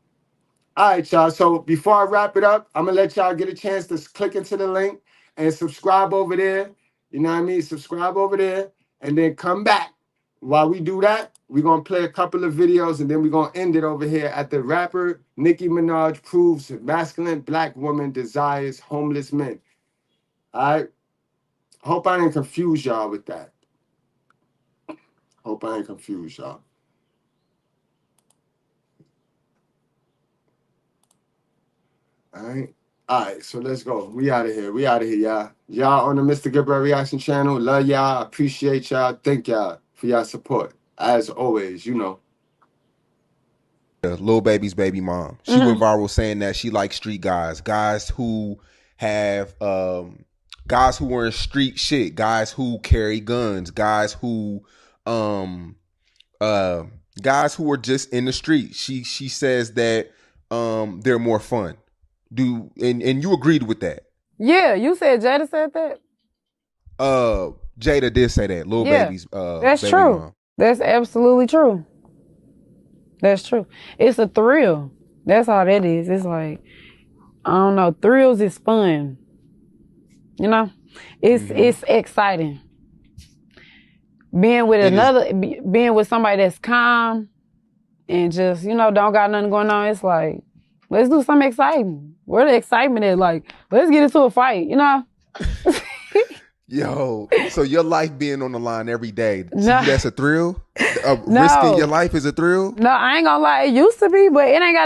All right, y'all. So before I wrap it up, I'm going to let y'all get a chance to click into the link and subscribe over there. You know what I mean? Subscribe over there and then come back. While we do that, we're going to play a couple of videos and then we're going to end it over here at the rapper Nicki Minaj proves masculine black woman desires homeless men. All right? Hope I didn't confuse y'all with that. Hope I ain't confused y'all. All right, so let's go. We out of here. We out of here, y'all. Y'all on the Mr. Goodbread Reaction channel. Love y'all. Appreciate y'all. Thank y'all for y'all support. As always, you know. Lil Baby's baby mom. She went viral saying that she likes street guys. Guys who have guys who are in street shit, guys who carry guns, guys who are just in the street. She says that they're more fun. And you agreed with that? Yeah, you said Jada said that? Jada did say that. Lil Baby's that's baby true. mom. That's absolutely true. That's true. It's a thrill. That's all that is. It's like, I don't know, thrills is fun. You know, it's exciting. Being with being with somebody that's calm and just, you know, don't got nothing going on. It's like, let's do something exciting. Where the excitement is, like, let's get into a fight, you know? Yo, so your life being on the line every day, No. that's a thrill? No. Risking your life is a thrill? No, I ain't gonna lie. It used to be, but it ain't got